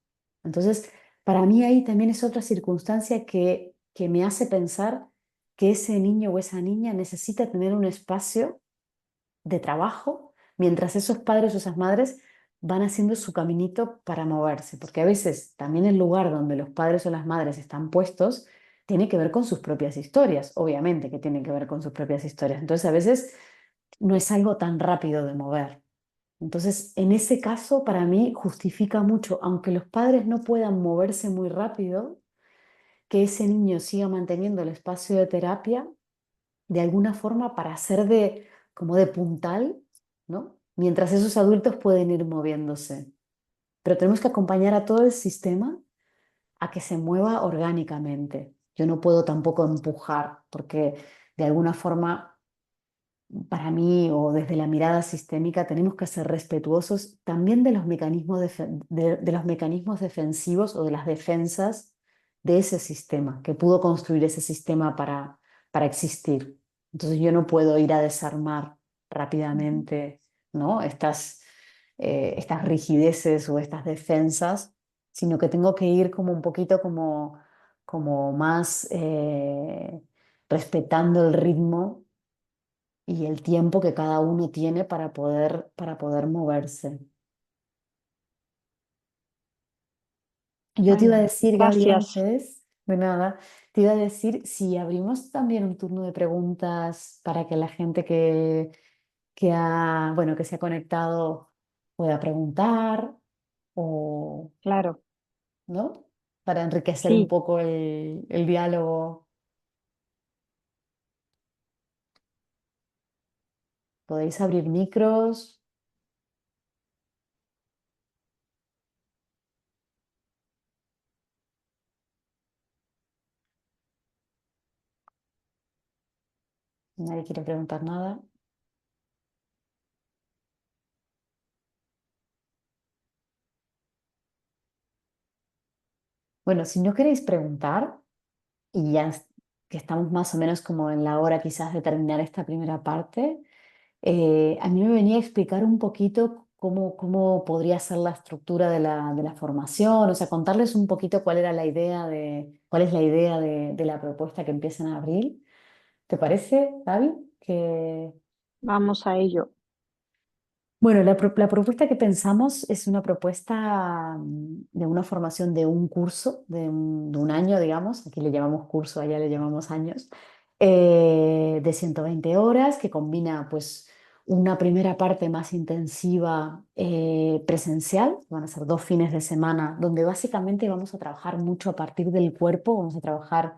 Entonces, para mí ahí también es otra circunstancia que me hace pensar que ese niño o esa niña necesita tener un espacio de trabajo mientras esos padres o esas madres van haciendo su caminito para moverse, porque a veces también el lugar donde los padres o las madres están puestos tiene que ver con sus propias historias, obviamente que tiene que ver con sus propias historias. Entonces, a veces no es algo tan rápido de mover. Entonces, en ese caso, para mí justifica mucho, aunque los padres no puedan moverse muy rápido, que ese niño siga manteniendo el espacio de terapia de alguna forma para hacer como de puntal, ¿no? Mientras esos adultos pueden ir moviéndose. Pero tenemos que acompañar a todo el sistema a que se mueva orgánicamente. Yo no puedo tampoco empujar, porque de alguna forma, para mí, o desde la mirada sistémica, tenemos que ser respetuosos también de los mecanismos, de los mecanismos defensivos o de las defensas de ese sistema, que pudo construir ese sistema para existir. Entonces yo no puedo ir a desarmar Ujú. rápidamente, ¿no? Estas rigideces o estas defensas, sino que tengo que ir como un poquito como más respetando el ritmo y el tiempo que cada uno tiene para poder moverse. Yo te iba a Bueno, decir, Gaby, gracias. antes de nada, te iba a decir si abrimos también un turno de preguntas para que la gente bueno, que se ha conectado pueda preguntar o, Claro, ¿no? Para enriquecer un sí, poco el diálogo. Podéis abrir micros. Nadie quiere preguntar nada. Bueno, si no queréis preguntar, y ya que estamos más o menos como en la hora quizás de terminar esta primera parte, a mí me venía a explicar un poquito cómo podría ser la estructura de la formación, o sea, contarles un poquito cuál es la idea de la propuesta que empieza en abril. ¿Te parece, Gaby? vamos a ello. Bueno, la propuesta que pensamos es una propuesta de una formación de un curso, de un año, digamos, aquí le llamamos curso, allá le llamamos años, de 120 horas, que combina pues una primera parte más intensiva presencial, van a ser 2 fines de semana, donde básicamente vamos a trabajar mucho a partir del cuerpo, vamos a trabajar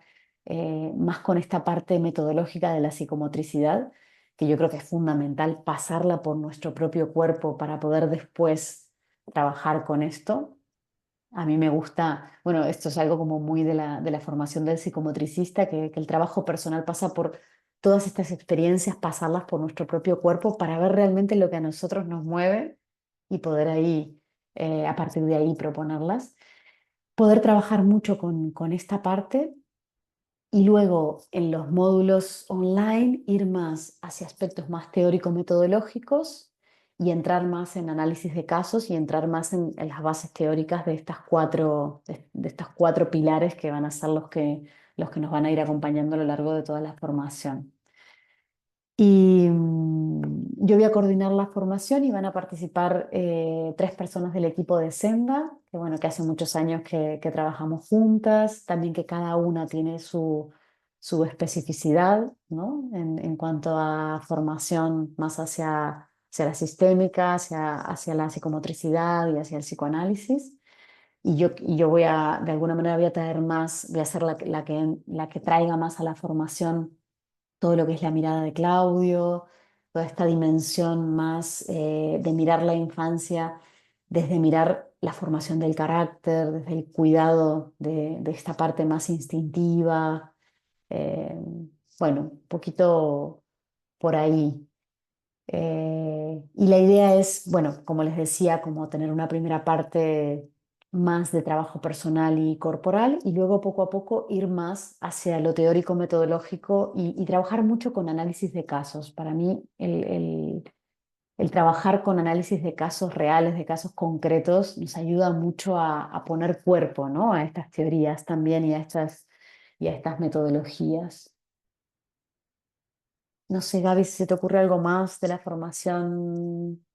más con esta parte metodológica de la psicomotricidad, que yo creo que es fundamental pasarla por nuestro propio cuerpo para poder después trabajar con esto. A mí me gusta, bueno, esto es algo como muy de la formación del psicomotricista, que el trabajo personal pasa por todas estas experiencias, pasarlas por nuestro propio cuerpo para ver realmente lo que a nosotros nos mueve y poder ahí, a partir de ahí, proponerlas. Poder trabajar mucho con esta parte y luego en los módulos online ir más hacia aspectos más teórico-metodológicos y entrar más en análisis de casos y entrar más en las bases teóricas de de estos cuatro pilares que van a ser los que nos van a ir acompañando a lo largo de toda la formación. Y yo voy a coordinar la formación y van a participar tres personas del equipo de Senda, que bueno, que hace muchos años que trabajamos juntas, también que cada una tiene su especificidad, ¿no? En cuanto a formación más hacia la sistémica, hacia la psicomotricidad y hacia el psicoanálisis. Y yo voy a, de alguna manera, voy a traer más, voy a ser la que traiga más a la formación todo lo que es la mirada de Claudio, toda esta dimensión más de mirar la infancia, desde mirar la formación del carácter, desde el cuidado de esta parte más instintiva. eh, bueno, un poquito por ahí. Y la idea es, bueno, como les decía, como tener una primera parte más de trabajo personal y corporal y luego poco a poco ir más hacia lo teórico metodológico y trabajar mucho con análisis de casos. Para mí, el trabajar con análisis de casos reales, de casos concretos, nos ayuda mucho a poner cuerpo, ¿no? A estas teorías también y a estas metodologías. No sé, Gaby, si se te ocurre algo más de la formación.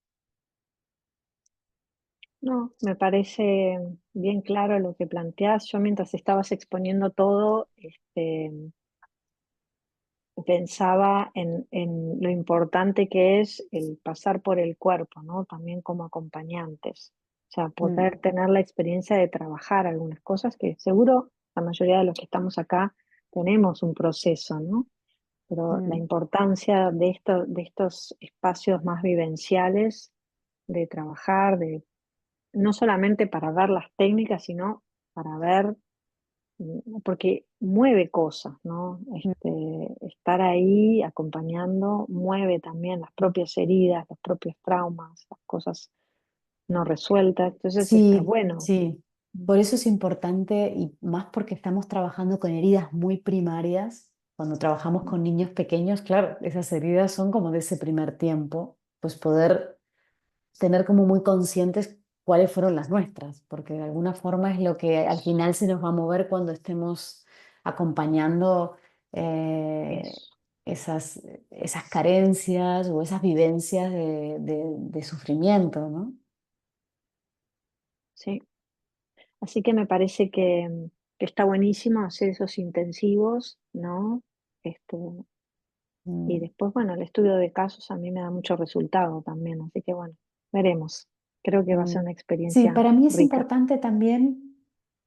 No, me parece bien claro lo que planteas. Yo mientras estabas exponiendo todo, pensaba en lo importante que es el pasar por el cuerpo, ¿no? También como acompañantes. O sea, Mm, poder tener la experiencia de trabajar algunas cosas que seguro la mayoría de los que estamos acá tenemos un proceso, ¿no? Pero la mm. importancia de estos espacios más vivenciales, de trabajar, no solamente para ver las técnicas, sino para ver, porque mueve cosas, ¿no? Estar ahí acompañando mueve también las propias heridas, los propios traumas, las cosas no resueltas. Entonces está Sí, bueno. sí. Por eso es importante y más porque estamos trabajando con heridas muy primarias. Cuando trabajamos con niños pequeños, claro, esas heridas son como de ese primer tiempo, pues poder tener como muy conscientes cuáles fueron las nuestras, porque de alguna forma es lo que al final se nos va a mover cuando estemos acompañando eh, Eso, esas, esas carencias o esas vivencias de sufrimiento, ¿no? sí. Así que me parece que está buenísimo hacer esos intensivos, ¿no? Este, y Mm. después, bueno, el estudio de casos a mí me da mucho resultado también, así que bueno, veremos. Creo que va a Mm. ser una Sí, experiencia para mí es rica. importante también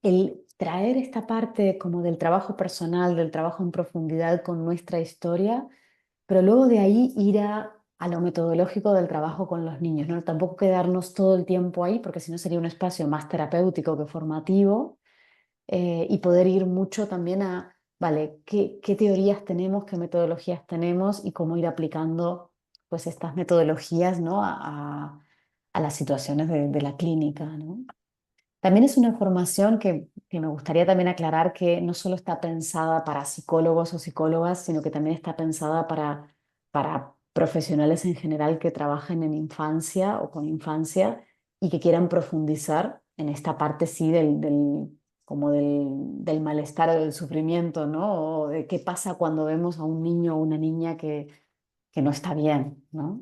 el traer esta parte como del trabajo personal, del trabajo en profundidad con nuestra historia, pero luego de ahí ir a lo metodológico del trabajo con los niños, ¿no? Tampoco quedarnos todo el tiempo ahí, porque si no sería un espacio más terapéutico que formativo, y poder ir mucho también a, vale, qué teorías tenemos, qué metodologías tenemos y cómo ir aplicando pues estas metodologías, ¿no? A las situaciones de la clínica, ¿no? También es una formación que me gustaría también aclarar que no solo está pensada para psicólogos o psicólogas, sino que también está pensada para profesionales en general que trabajen en infancia o con infancia y que quieran profundizar en esta parte, sí, como del malestar o del sufrimiento, ¿no? O de qué pasa cuando vemos a un niño o una niña que no está bien, ¿no?